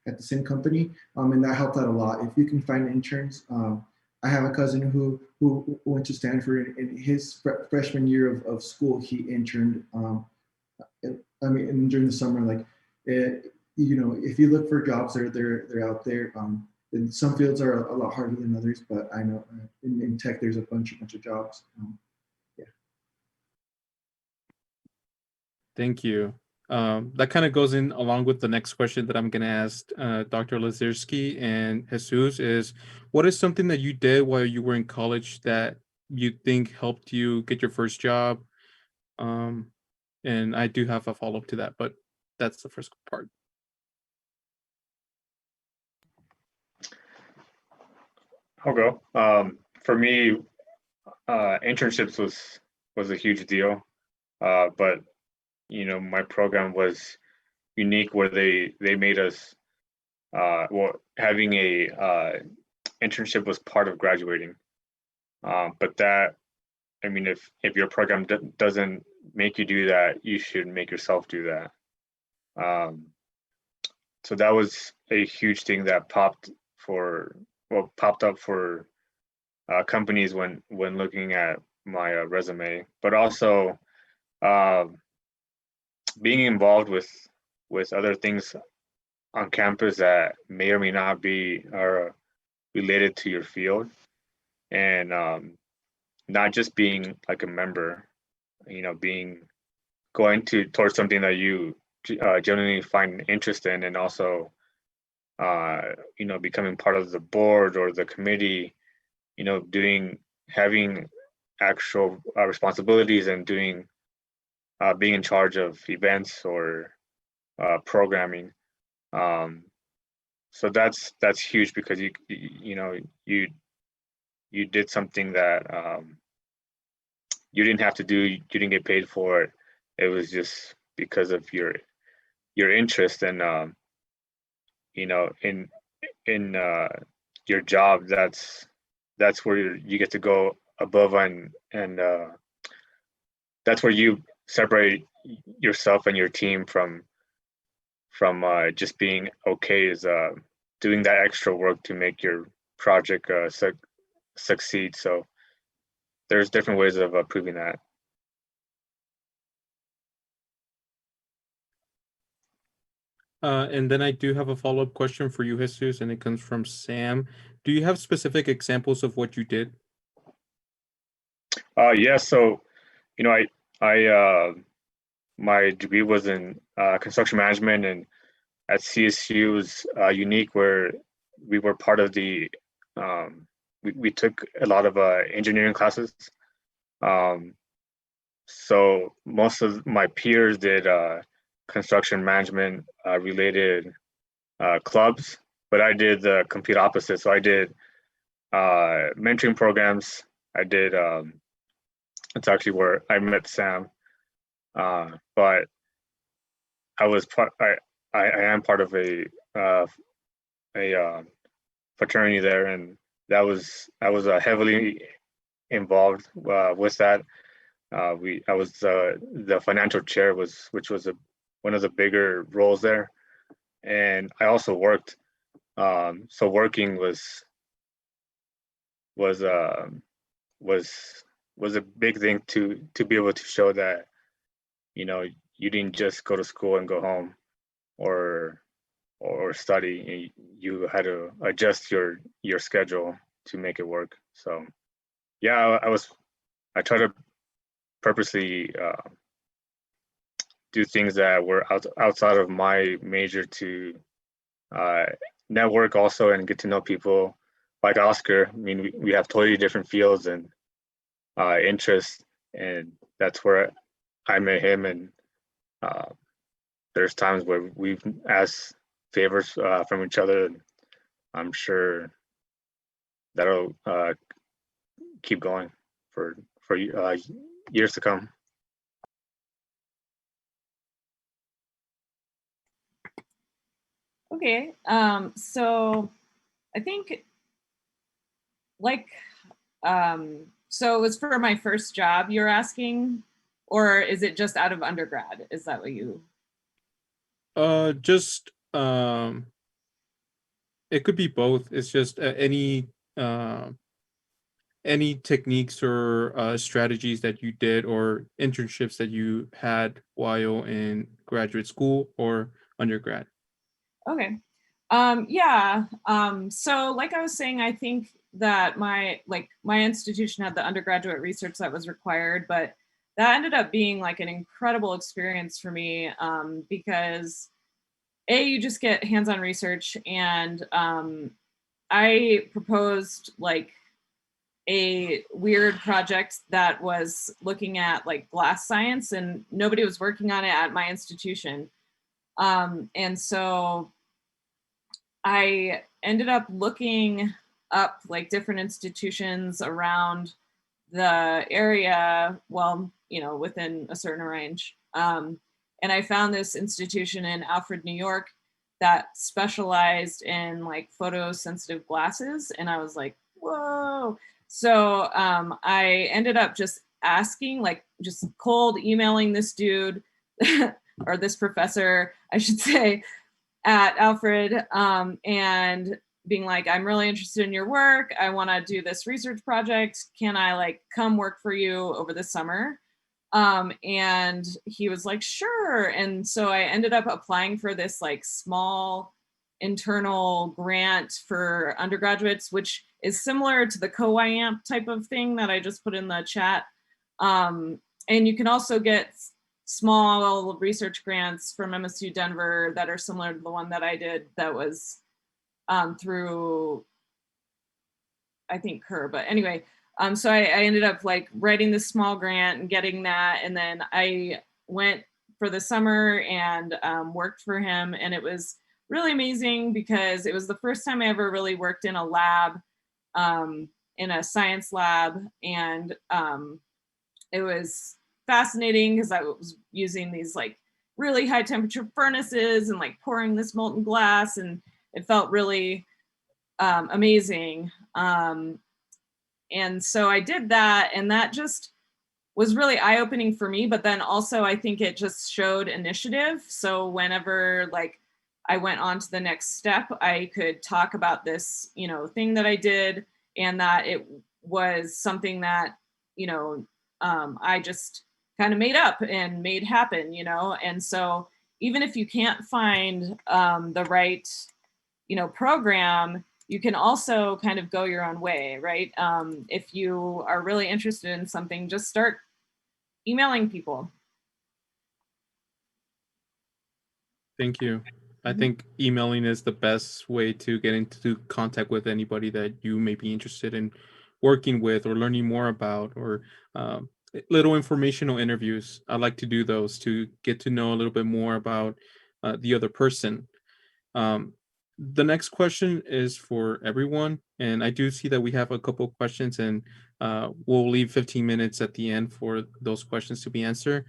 at the same company, and that helped out a lot. If you can find interns, I have a cousin who went to Stanford. In his freshman year of school, he interned. I mean, and during the summer, like, if you look for jobs, they're out there. And some fields are a lot harder than others, but I know in tech there's a bunch of jobs. Yeah. Thank you. That kind of goes in along with the next question that I'm going to ask Dr. Lizorski and Jesus is, what is something that you did while you were in college that you think helped you get your first job? And I do have a follow-up to that, but that's the first part. I'll go. For me, internships was a huge deal, but my program was unique where they made us having a internship was part of graduating. But that, I mean, if your program doesn't make you do that, you should make yourself do that. So that was a huge thing that popped up for companies when looking at my resume, but also being involved with other things on campus that may or may not be related to your field, and not just being like a member, going towards something that you genuinely find interest in, and also becoming part of the board or the committee, having actual responsibilities and being in charge of events or programming. So that's huge because you did something that you didn't have to do. You didn't get paid for it. It was just because of your interest, and in your job. That's where you get to go above, and that's where you separate yourself and your team from just being okay, is doing that extra work to make your project succeed. So there's different ways of proving that. And then I do have a follow-up question for you, Jesus, and it comes from Sam. Do you have specific examples of what you did? Yeah, so I my degree was in construction management, and at CSU was unique where we were part of the we took a lot of engineering classes. So most of my peers did construction management related clubs, but I did the complete opposite. So I did mentoring programs. I did it's actually where I met Sam, but I was I am part of a fraternity there, and I was heavily involved with that. I was the financial chair, which was one of the bigger roles there, and I also worked. So working was a big thing to be able to show that you didn't just go to school and go home or study. You had to adjust your schedule to make it work. So yeah, I try to purposely do things that were outside of my major to network also and get to know people like Oscar. I mean, we have totally different fields and interests, and that's where I met him. And there's times where we've asked favors from each other, and I'm sure that'll keep going for years to come. Okay, so I think so it was for my first job you're asking, or is it just out of undergrad? Is that what you? Just it could be both. It's just any techniques or strategies that you did or internships that you had while in graduate school or undergrad. Okay. Yeah. So like I was saying, I think that my institution had the undergraduate research that was required, but that ended up being like an incredible experience for me, because you just get hands-on research, and I proposed like a weird project that was looking at like glass science, and nobody was working on it at my institution. And so I ended up looking up like different institutions around the area, well, within a certain range. And I found this institution in Alfred, New York that specialized in like photosensitive glasses. And I was like, whoa. So I ended up just asking, like just cold emailing this dude or this professor, I should say, at Alfred, and being like, I'm really interested in your work. I want to do this research project. Can I like come work for you over the summer? And he was like, sure. And so I ended up applying for this like small internal grant for undergraduates, which is similar to the COIAMP type of thing that I just put in the chat. And you can also get small research grants from MSU Denver that are similar to the one that I did that was through, I think, Kerr. But anyway, so I ended up like writing this small grant and getting that. And then I went for the summer and worked for him. And it was really amazing because it was the first time I ever really worked in a lab, in a science lab. And it was fascinating because I was using these like really high temperature furnaces and like pouring this molten glass, and it felt really amazing. And so I did that, and that just was really eye-opening for me. But then also I think it just showed initiative. So whenever like I went on to the next step, I could talk about this, thing that I did, and that it was something that, I just kind of made up and made happen, and so even if you can't find the right, program, you can also kind of go your own way, right? If you are really interested in something, just start emailing people. Thank you. I think emailing is the best way to get into contact with anybody that you may be interested in working with or learning more about, or little informational interviews. I like to do those to get to know a little bit more about the other person. The next question is for everyone, and I do see that we have a couple of questions, and we'll leave 15 minutes at the end for those questions to be answered.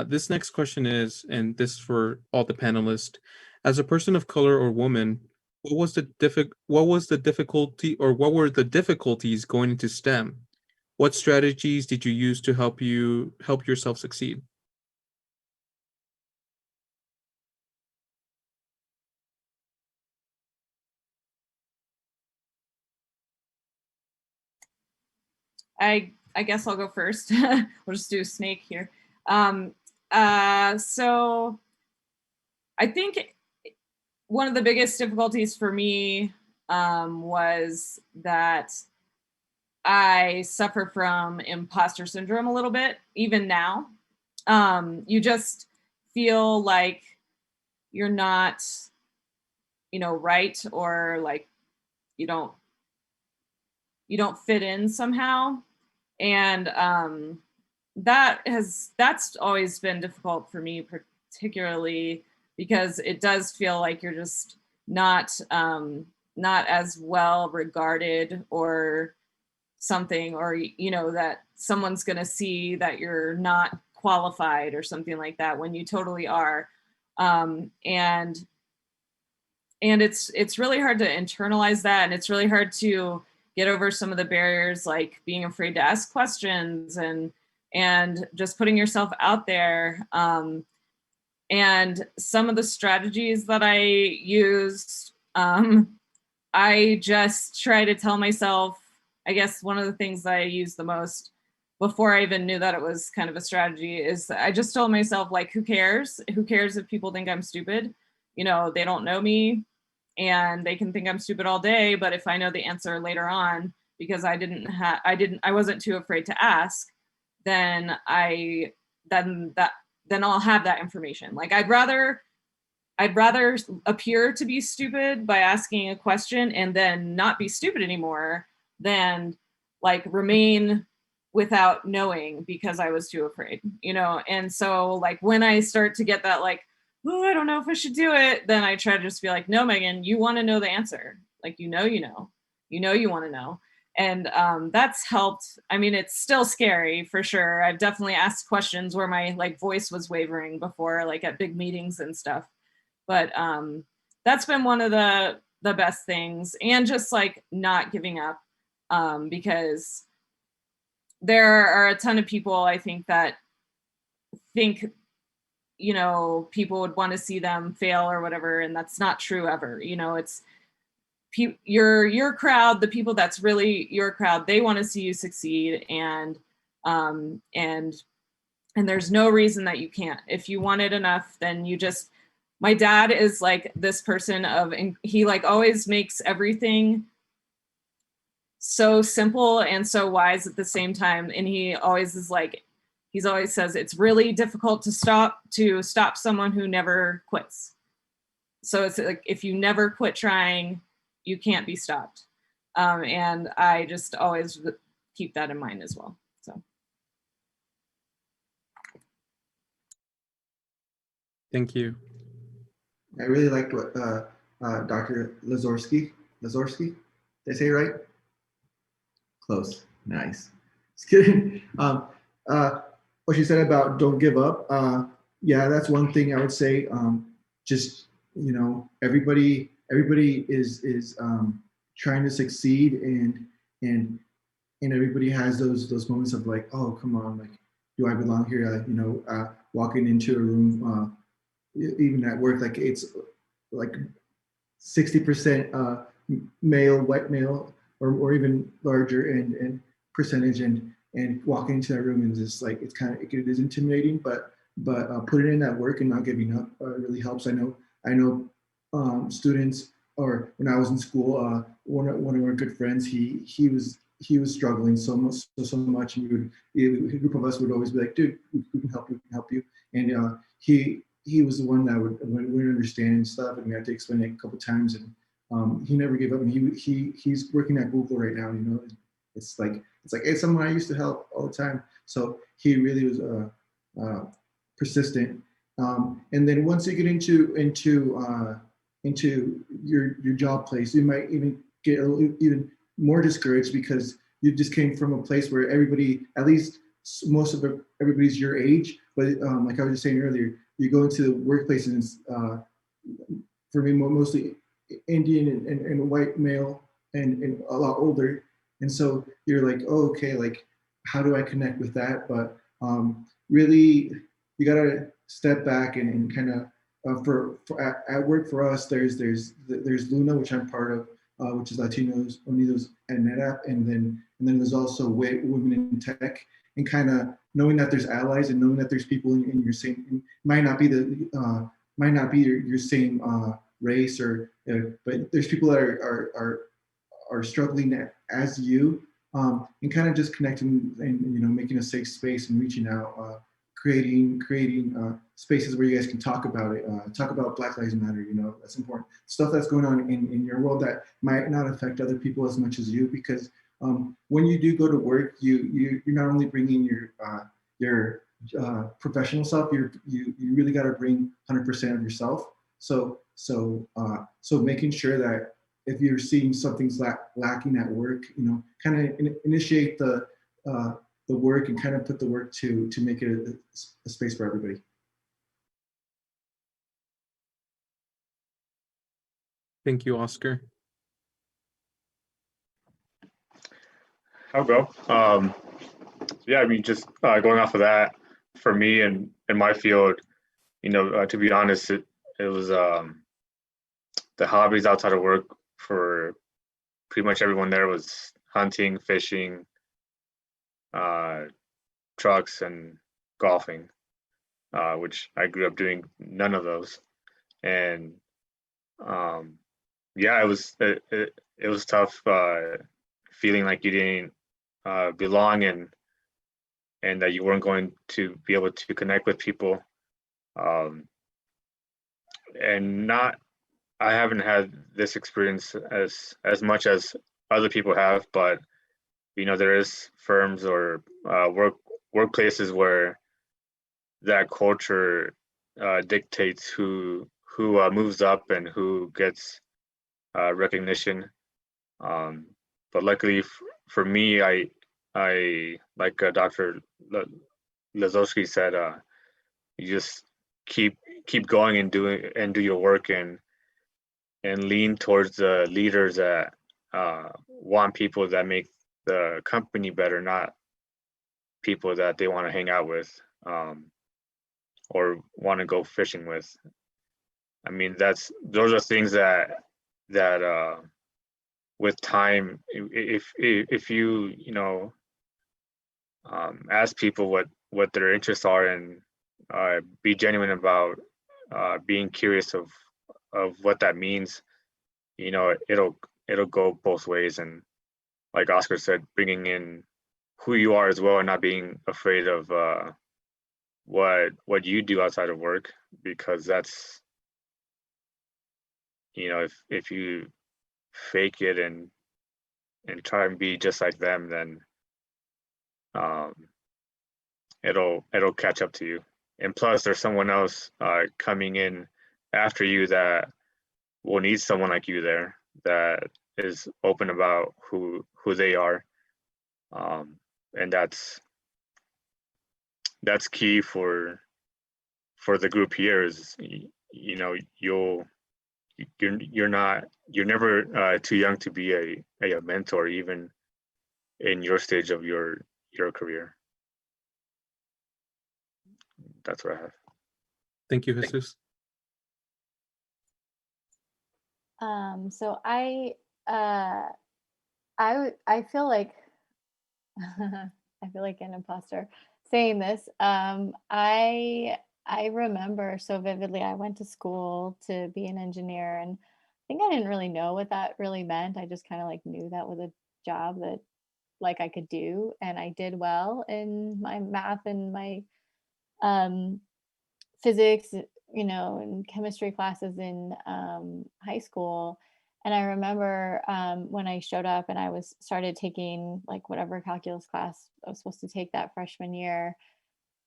This next question is, and this is for all the panelists, as a person of color or woman, what was the difficulty, or what were the difficulties going into STEM? What strategies did you use to help yourself succeed? I guess I'll go first. We'll just do a snake here. So I think one of the biggest difficulties for me was that I suffer from imposter syndrome a little bit, even now. You just feel like you're not, right, or like you don't fit in somehow. And that's always been difficult for me, particularly because it does feel like you're just not as well regarded or something, or that someone's going to see that you're not qualified or something like that when you totally are. And it's really hard to internalize that, and it's really hard to get over some of the barriers, like being afraid to ask questions and just putting yourself out there. And some of the strategies that I use, I just try to tell myself, I guess one of the things that I use the most before I even knew that it was kind of a strategy is I just told myself, like, who cares? Who cares if people think I'm stupid? They don't know me and they can think I'm stupid all day, but if I know the answer later on because I wasn't too afraid to ask, then I'll have that information. Like I'd rather appear to be stupid by asking a question and then not be stupid anymore than like remain without knowing because I was too afraid, And so like when I start to get that like, oh, I don't know if I should do it, then I try to just be like, no, Megan, you want to know the answer. Like, you want to know. And that's helped. I mean, it's still scary for sure. I've definitely asked questions where my like voice was wavering before, like at big meetings and stuff. But that's been one of the best things, and just like not giving up, because there are a ton of people I think that think people would want to see them fail or whatever, and that's not true ever. It's your crowd, the people that's really your crowd, they want to see you succeed, and there's no reason that you can't. If you want it enough, then you just. My dad is like this person he like always makes everything so simple and so wise at the same time. And he always says it's really difficult to stop someone who never quits. So it's like, if you never quit trying, you can't be stopped. And I just always keep that in mind as well. So. Thank you. I really liked what Dr. Lizorski, did I say it right? Close, nice. Just kidding. What she said about don't give up. Yeah, that's one thing I would say. Just, everybody is trying to succeed, and everybody has those moments of like, oh, come on, like, do I belong here? Walking into a room, even at work, like it's like 60% white male, or even larger and percentage, and walking into that room and just like it is intimidating, but putting in that work and not giving up really helps. I know students, or when I was in school, one of our good friends, he was struggling so much, and a group of us would always be like, dude, we can help you, and he was the one that would understand and stuff, and we had to explain it a couple times, and he never gave up, and he's working at Google right now. It's like it's someone I used to help all the time. So he really was persistent. And then once you get into your job place, you might even get even more discouraged because you just came from a place where everybody, at least most of everybody's your age. But like I was just saying earlier, you go into the workplace and it's, for me, mostly Indian and white male and a lot older. And so you're like, oh, okay, like, how do I connect with that? But really, you gotta step back and kind of, at work for us, there's Luna, which I'm part of, which is Latinos, Unidos, and NetApp, and then there's also Women in Tech, and kind of knowing that there's allies and knowing that there's people in your same, might not be your same race, or but there's people that are struggling as you, and kind of just connecting and making a safe space and reaching out, creating spaces where you guys can talk about it, talk about Black Lives Matter. You know, that's important. Stuff that's going on in your world that might not affect other people as much as you, because when you do go to work, you're not only bringing your professional self, you really got to bring 100% of yourself. So making sure that if you're seeing something's lacking at work, you know, kind of initiate the work and kind of put the work to make it a space for everybody. Thank you, Oscar. I'll go. Yeah, I mean, just going off of that, for me and in my field, you know, to be honest, it was the hobbies outside of work for pretty much everyone there was hunting, fishing, trucks, and golfing, which I grew up doing none of those. And yeah, it was tough feeling like you didn't belong and that you weren't going to be able to connect with people. And I haven't had this experience as much as other people have, but you know, there is firms or workplaces where that culture dictates who moves up and who gets recognition. But luckily for me, I like Dr. Lizorski said, you just keep going and do your work and lean towards the leaders that want people that make the company better, not people that they want to hang out with or want to go fishing with. I mean, those are things that with time, if you know ask people what their interests are and be genuine about being curious of what that means, you know, it'll go both ways. And like Oscar said, bringing in who you are as well and not being afraid of what you do outside of work, because that's, you know, if you fake it and try and be just like them, then it'll catch up to you. And plus there's someone else coming in after you that will need someone like you there that is open about who they are. And that's key for the group here is, you know, you're never too young to be a mentor, even in your stage of your career. That's what I have. Thank you, Jesus. So I feel like I feel like an imposter saying this. I remember so vividly, I went to school to be an engineer, and I think I didn't really know what that really meant. I just kind of like knew that was a job that like I could do, and I did well in my math and my physics, you know, and chemistry classes in high school. And I remember when I showed up and I started taking like whatever calculus class I was supposed to take that freshman year,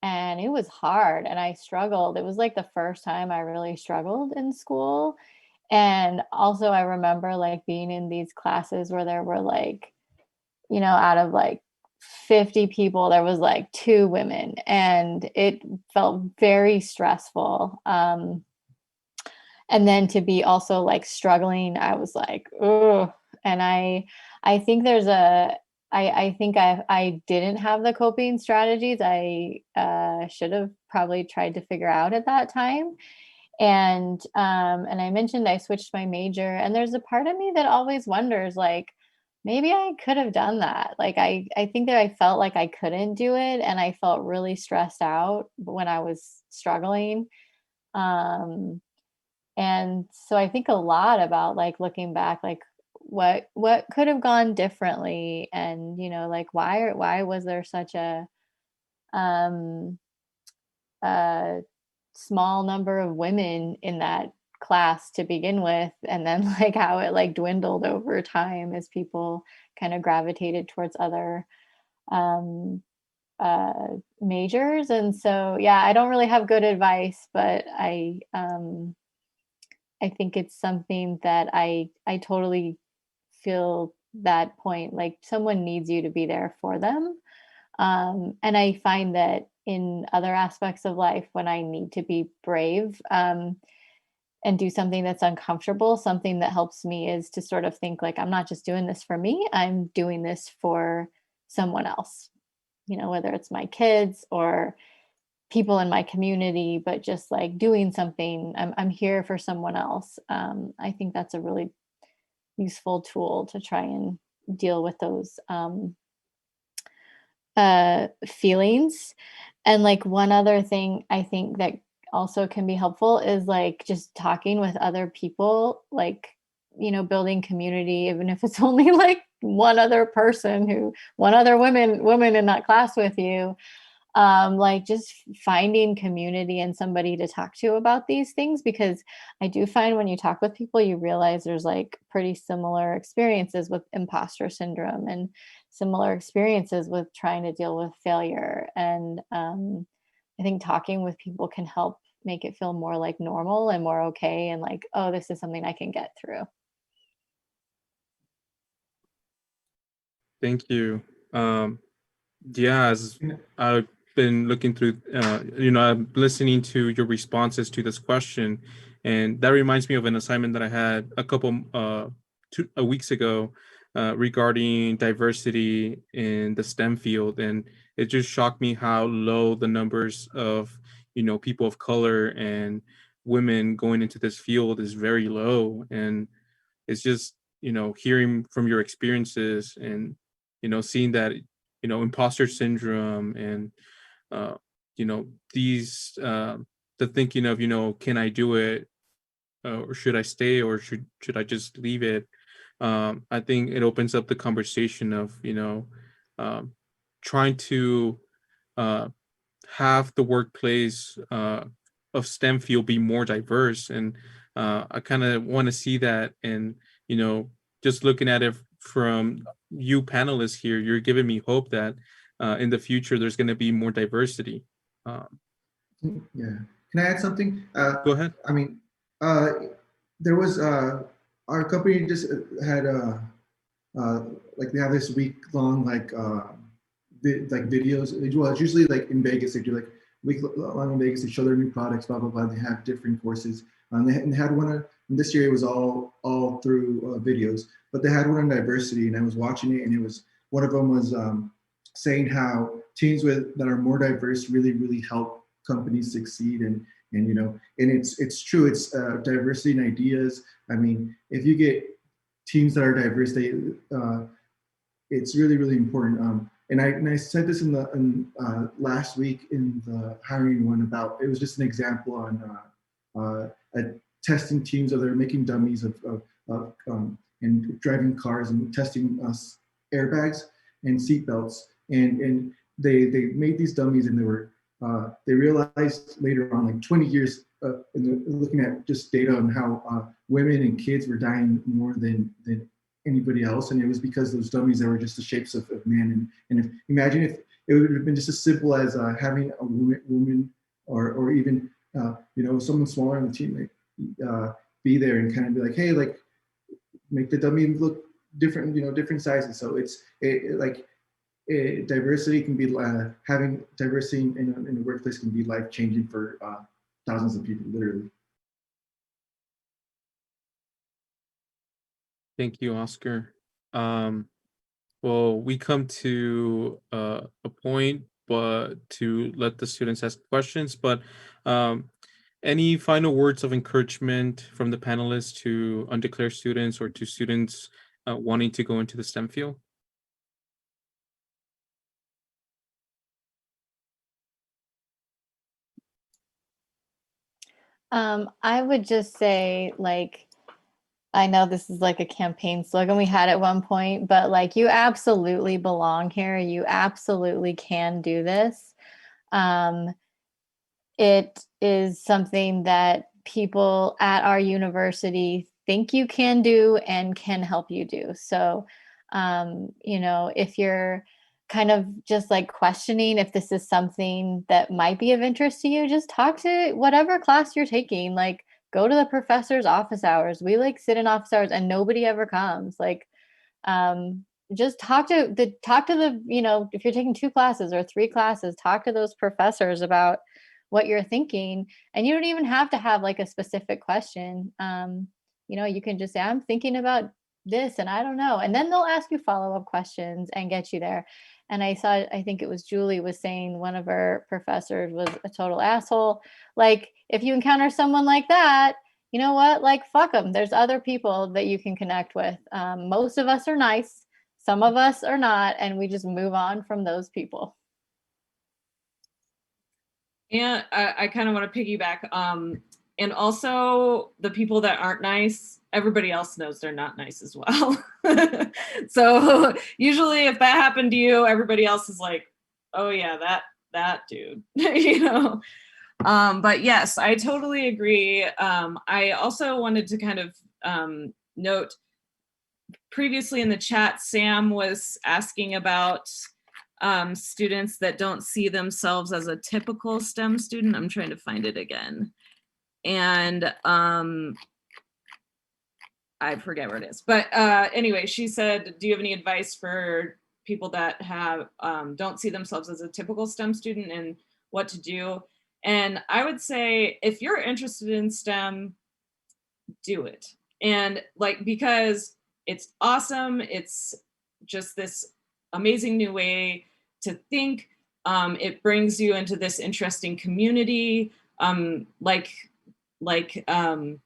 and it was hard and I struggled. It was like the first time I really struggled in school. And also I remember like being in these classes where there were like, you know, out of like 50 people, there was like 2 women, and it felt very stressful. And then to be also like struggling, I was like, oh, and I think I think I didn't have the coping strategies I should have probably tried to figure out at that time. And I mentioned I switched my major, and there's a part of me that always wonders, like, maybe I could have done that. Like, I think that I felt like I couldn't do it, and I felt really stressed out when I was struggling. And so I think a lot about like looking back, like what could have gone differently, and you know, like why was there such a small number of women in that class to begin with, and then like how it like dwindled over time as people kind of gravitated towards other majors. And so yeah, I don't really have good advice, but I think it's something that I totally feel that point, like someone needs you to be there for them. And I find that in other aspects of life, when I need to be brave and do something that's uncomfortable, something that helps me is to sort of think like, I'm not just doing this for me, I'm doing this for someone else, you know, whether it's my kids or people in my community, but just like doing something, I'm here for someone else. I think that's a really useful tool to try and deal with those feelings. And like one other thing I think that also can be helpful is like just talking with other people, like, you know, building community, even if it's only like one other person who, one other woman in that class with you. Like just finding community and somebody to talk to about these things, because I do find when you talk with people, you realize there's like pretty similar experiences with imposter syndrome and similar experiences with trying to deal with failure. And I think talking with people can help make it feel more like normal and more okay, and like, oh, this is something I can get through. Thank you. Yeah, as I've been looking through, I'm listening to your responses to this question, and that reminds me of an assignment that I had a couple weeks ago regarding diversity in the STEM field, and it just shocked me how low the numbers of people of color and women going into this field is very low. And it's just hearing from your experiences and seeing that imposter syndrome and uh these the thinking of can I do it, or should I stay, or should I just leave it. I think it opens up the conversation of um trying to uh have the workplace of STEM field be more diverse. And I kind of want to see that. And, just looking at it from you panelists here, you're giving me hope that in the future there's going to be more diversity. Yeah. Can I add something? Go ahead. I mean, uh, there was our company just had like they have this week long like like videos. Well, it's usually like in Vegas. They do like week long in Vegas. They show their new products, blah blah blah. They have different courses. And they had one. And this year it was all through videos, but they had one on diversity, and I was watching it, and it was one of them was saying how teams that are more diverse really help companies succeed. And and it's true. It's diversity in ideas. I mean, if you get teams that are diverse, it's really important. And I said this in last week in the hiring one about, it was just an example on testing teams, or they're making dummies of and driving cars and testing airbags and seatbelts, and they made these dummies, and they realized later on, like 20 years looking at just data on how women and kids were dying more than anybody else, and it was because those dummies that were just the shapes of men. And imagine if it would have been just as simple as having a woman or even someone smaller on the team be there and kind of be like, hey, like make the dummy look different, different sizes. So diversity can be having diversity in the workplace can be life changing for thousands of people, literally. Thank you, Oscar. Well, we come to a point, but to let the students ask questions. But any final words of encouragement from the panelists to undeclared students or to students wanting to go into the STEM field? I would just say, like, I know this is like a campaign slogan we had at one point, but like, you absolutely belong here. You absolutely can do this. it is something that people at our university think you can do and can help you do. So, you know, if you're kind of just like questioning if this is something that might be of interest to you, just talk to whatever class you're taking. Like, go to the professor's office hours. We like sit in office hours and nobody ever comes. Like, just talk to the, you know, if you're taking 2 classes or 3 classes, talk to those professors about what you're thinking. And you don't even have to have like a specific question. You know, you can just say, I'm thinking about this and I don't know. And then they'll ask you follow-up questions and get you there. And I think it was Julie was saying one of her professors was a total asshole. Like, if you encounter someone like that, you know what? Like, fuck them. There's other people that you can connect with. Most of us are nice. Some of us are not. And we just move on from those people. And I kind of want to piggyback. And also the people that aren't nice, everybody else knows they're not nice as well. So usually if that happened to you, everybody else is like, oh yeah, that dude, you know? But yes, I totally agree. I also wanted to kind of note previously in the chat, Sam was asking about students that don't see themselves as a typical STEM student. I'm trying to find it again. And I forget where it is. But anyway, she said, do you have any advice for people that have don't see themselves as a typical STEM student and what to do? And I would say, if you're interested in STEM, do it. And like, because it's awesome. It's just this amazing new way to think. It brings you into this interesting community. Like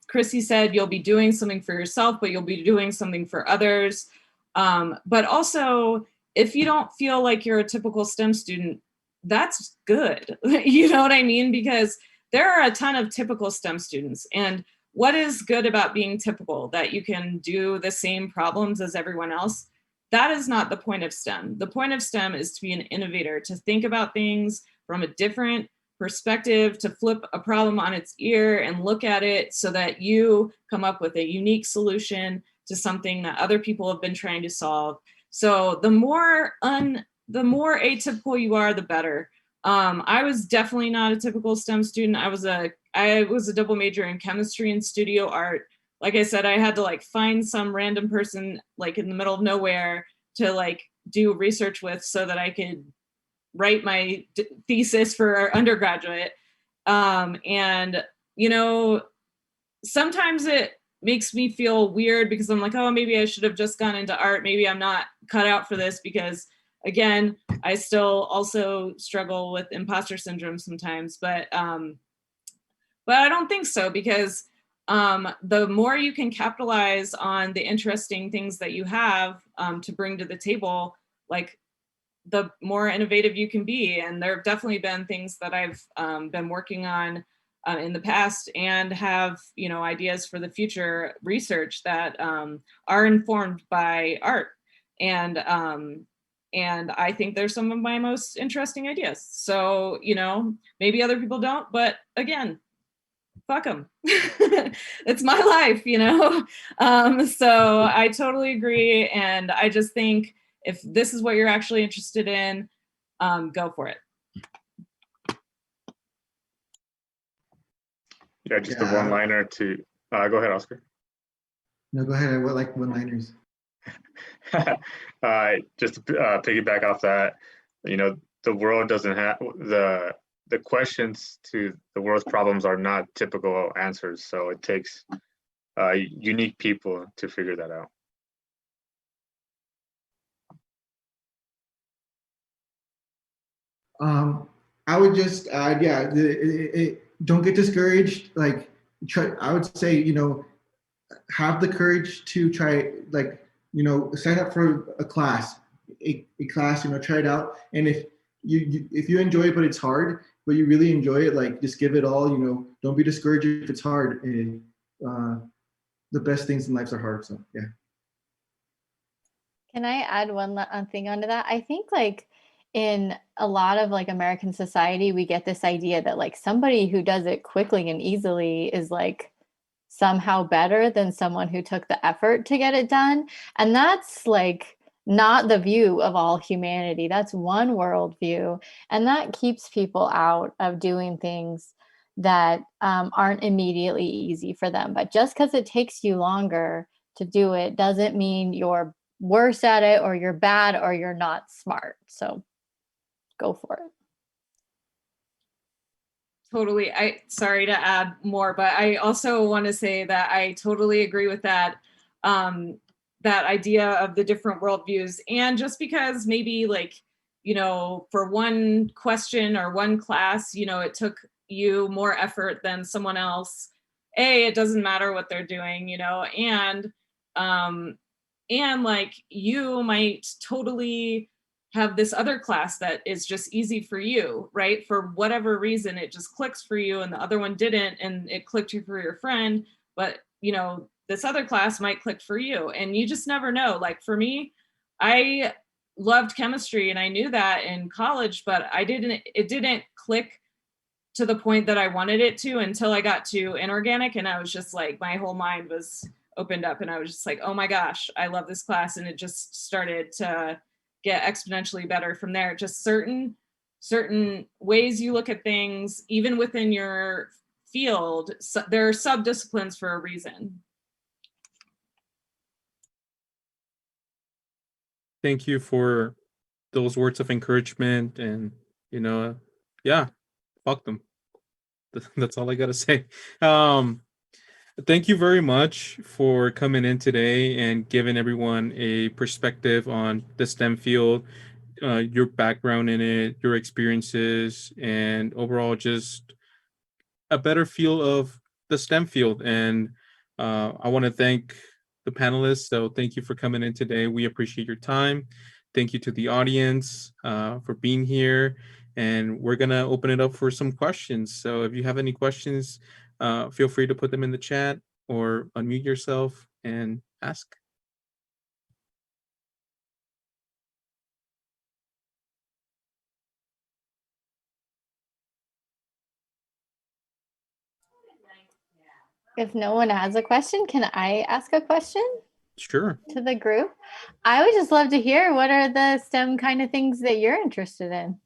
Chrissy said, you'll be doing something for yourself, but you'll be doing something for others. But also, if you don't feel like you're a typical STEM student, that's good. You know what I mean? Because there are a ton of typical STEM students. And what is good about being typical? That you can do the same problems as everyone else. That is not the point of STEM. The point of STEM is to be an innovator, to think about things from a different perspective, to flip a problem on its ear and look at it so that you come up with a unique solution to something that other people have been trying to solve. So the more atypical you are, the better. I was definitely not a typical STEM student. I was a double major in chemistry and studio art. Like I said, I had to like find some random person like in the middle of nowhere to like do research with so that I could write my thesis for our undergraduate. And, you know, sometimes it makes me feel weird because I'm like, oh, maybe I should have just gone into art. Maybe I'm not cut out for this because, again, I still also struggle with imposter syndrome sometimes. But I don't think so, because the more you can capitalize on the interesting things that you have to bring to the table, like the more innovative you can be. And there have definitely been things that I've been working on in the past and have, you know, ideas for the future research that are informed by art. And I think they're some of my most interesting ideas. So, you know, maybe other people don't, but again, fuck them. It's my life, you know? So I totally agree. And I just think if this is what you're actually interested in, go for it. Yeah, just a one-liner to, go ahead, Oscar. No, go ahead. I would like one-liners. Just to piggyback off that, you know, the world doesn't have, the questions to the world's problems are not typical answers. So it takes unique people to figure that out. I would just, don't get discouraged. Like, I would say, you know, have the courage to try, like, you know, sign up for a class, you know, try it out. And if you enjoy it, but it's hard, but you really enjoy it, like, just give it all, you know, don't be discouraged if it's hard. And the best things in life are hard. So, yeah. Can I add one thing onto that? I think like in a lot of like American society, we get this idea that like somebody who does it quickly and easily is like somehow better than someone who took the effort to get it done. And that's like not the view of all humanity. That's one worldview. And that keeps people out of doing things that aren't immediately easy for them. But just because it takes you longer to do it doesn't mean you're worse at it or you're bad or you're not smart. So go for it. Totally. Sorry to add more, but I also want to say that I totally agree with that. That idea of the different worldviews. And just because maybe like, for one question or one class, it took you more effort than someone else. It doesn't matter what they're doing, and like you might totally have this other class that is just easy for you, right? For whatever reason, it just clicks for you and the other one didn't, and it clicked for your friend, but this other class might click for you, and you just never know. Like for me, I loved chemistry and I knew that in college, but it didn't click to the point that I wanted it to until I got to inorganic, and I was just like, my whole mind was opened up and I was just like, oh my gosh, I love this class. And it just started to get exponentially better from there. Just certain ways you look at things, even within your field, so there are sub-disciplines for a reason. Thank you for those words of encouragement, and yeah, fuck them. That's all I gotta say. Thank you very much for coming in today and giving everyone a perspective on the STEM field, your background in it, your experiences, and overall just a better feel of the STEM field. And I want to thank the panelists. So thank you for coming in today. We appreciate your time. Thank you to the audience for being here. And we're going to open it up for some questions. So if you have any questions, feel free to put them in the chat or unmute yourself and ask. If no one has a question, can I ask a question? Sure. To the group? I would just love to hear, what are the STEM kind of things that you're interested in?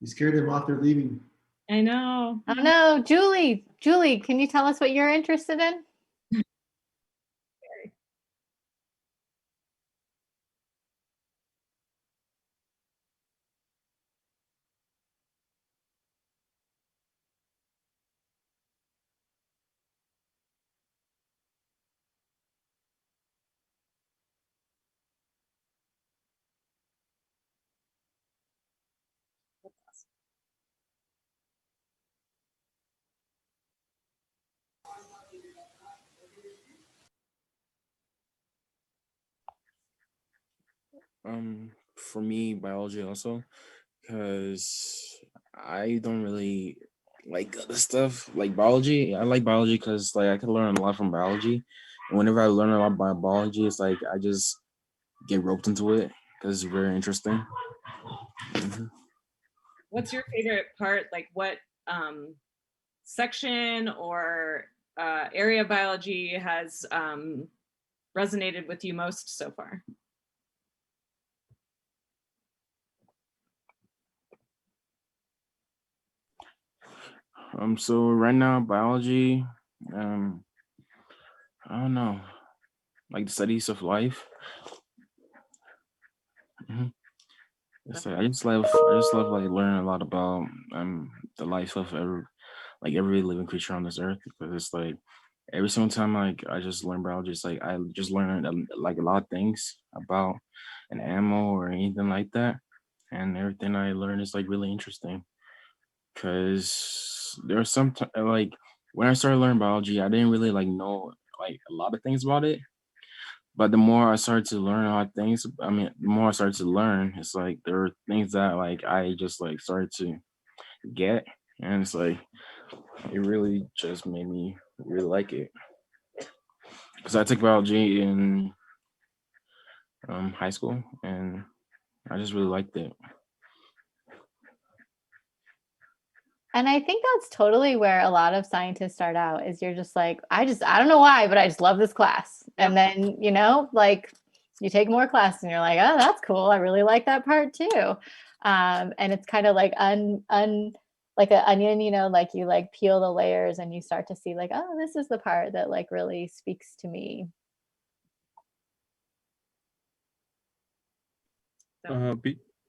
You scared them off, they're leaving. I know. Oh no, Julie, can you tell us what you're interested in? For me, biology also, because I don't really like other stuff like biology. I like biology because like I can learn a lot from biology, and whenever I learn a lot about biology, it's like I just get roped into it because it's very interesting. Mhm. What's your favorite part? Like what section or area of biology has resonated with you most so far? So right now, biology, I don't know, like the studies of life. Mhm. It's like, I just love like learning a lot about the life of every living creature on this earth, because it's like every single time like I just learn biology, it's like I just learn like a lot of things about an animal or anything like that, and everything I learn is like really interesting. Because there are some like when I started learning biology, I didn't really like know like a lot of things about it. But the more I started to learn a lot of things, the more I started to learn, it's like there were things that like I just like started to get. and it's like it really just made me really like it. Because I took biology in high school, and I just really liked it. And I think that's totally where a lot of scientists start out, is you're just like, I don't know why, but I just love this class. And then, you know, like you take more classes and you're like, oh, that's cool. I really like that part too. And it's kind of like like an onion, you know, like you like peel the layers and you start to see like, oh, this is the part that like really speaks to me.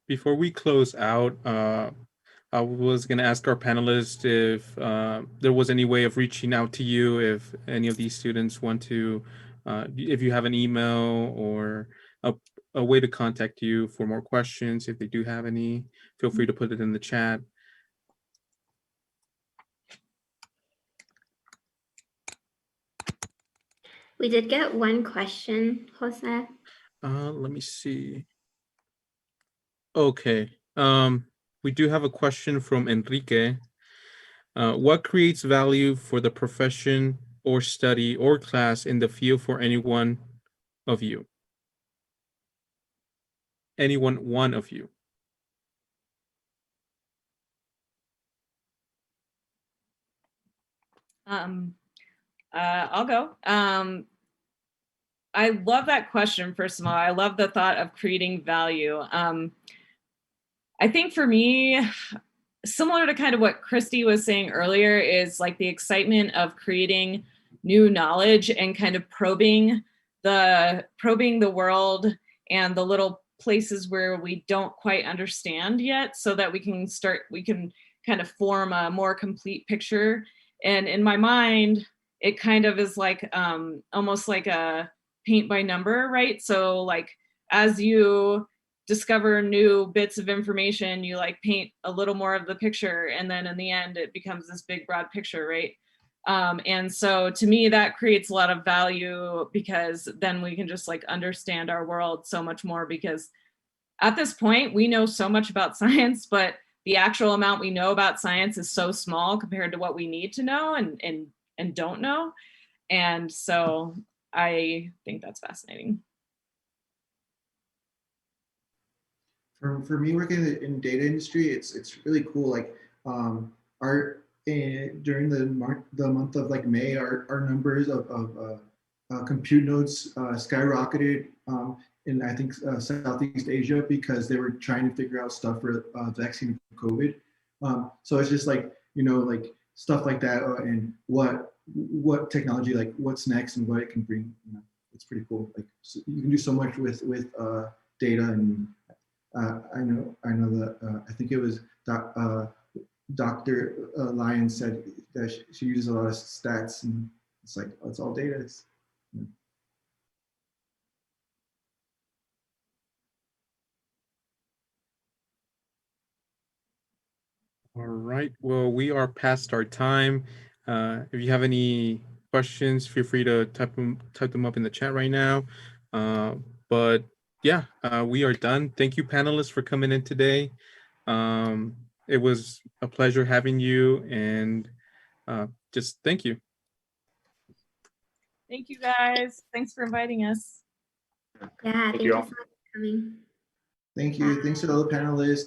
Before we close out, I was going to ask our panelists if there was any way of reaching out to you, if any of these students want to, if you have an email or a way to contact you for more questions. If they do have any, feel free to put it in the chat. We did get one question, Jose. Let me see. Okay. We do have a question from Enrique. What creates value for the profession or study or class in the field for any one of you? One of you. I'll go. I love that question, first of all. I love the thought of creating value. I think for me, similar to kind of what Christy was saying earlier, is like the excitement of creating new knowledge and kind of probing the world and the little places where we don't quite understand yet, so that we can kind of form a more complete picture. And in my mind, it kind of is like almost like a paint by number, right? So like as you discover new bits of information, you like paint a little more of the picture, and then in the end it becomes this big broad picture, right? And so to me that creates a lot of value, because then we can just like understand our world so much more, because at this point we know so much about science, but the actual amount we know about science is so small compared to what we need to know and don't know. And so I think that's fascinating. For me, working in data industry, it's really cool. Like our during the month of like May, our numbers of compute nodes skyrocketed in I think Southeast Asia, because they were trying to figure out stuff for vaccine for COVID. So it's just like, you know, like stuff like that, and what technology, like what's next and what it can bring. You know, it's pretty cool. Like so you can do so much with data. And I know that I think it was Dr. Lyons said that she uses a lot of stats, and it's like, oh, it's all data. You know. All right. Well, we are past our time. If you have any questions, feel free to type them up in the chat right now. But yeah, we are done. Thank you, panelists, for coming in today. It was a pleasure having you, and just thank you. Thank you guys. Thanks for inviting us. Yeah, thank you so much for coming. Thank you. Thanks to all the panelists.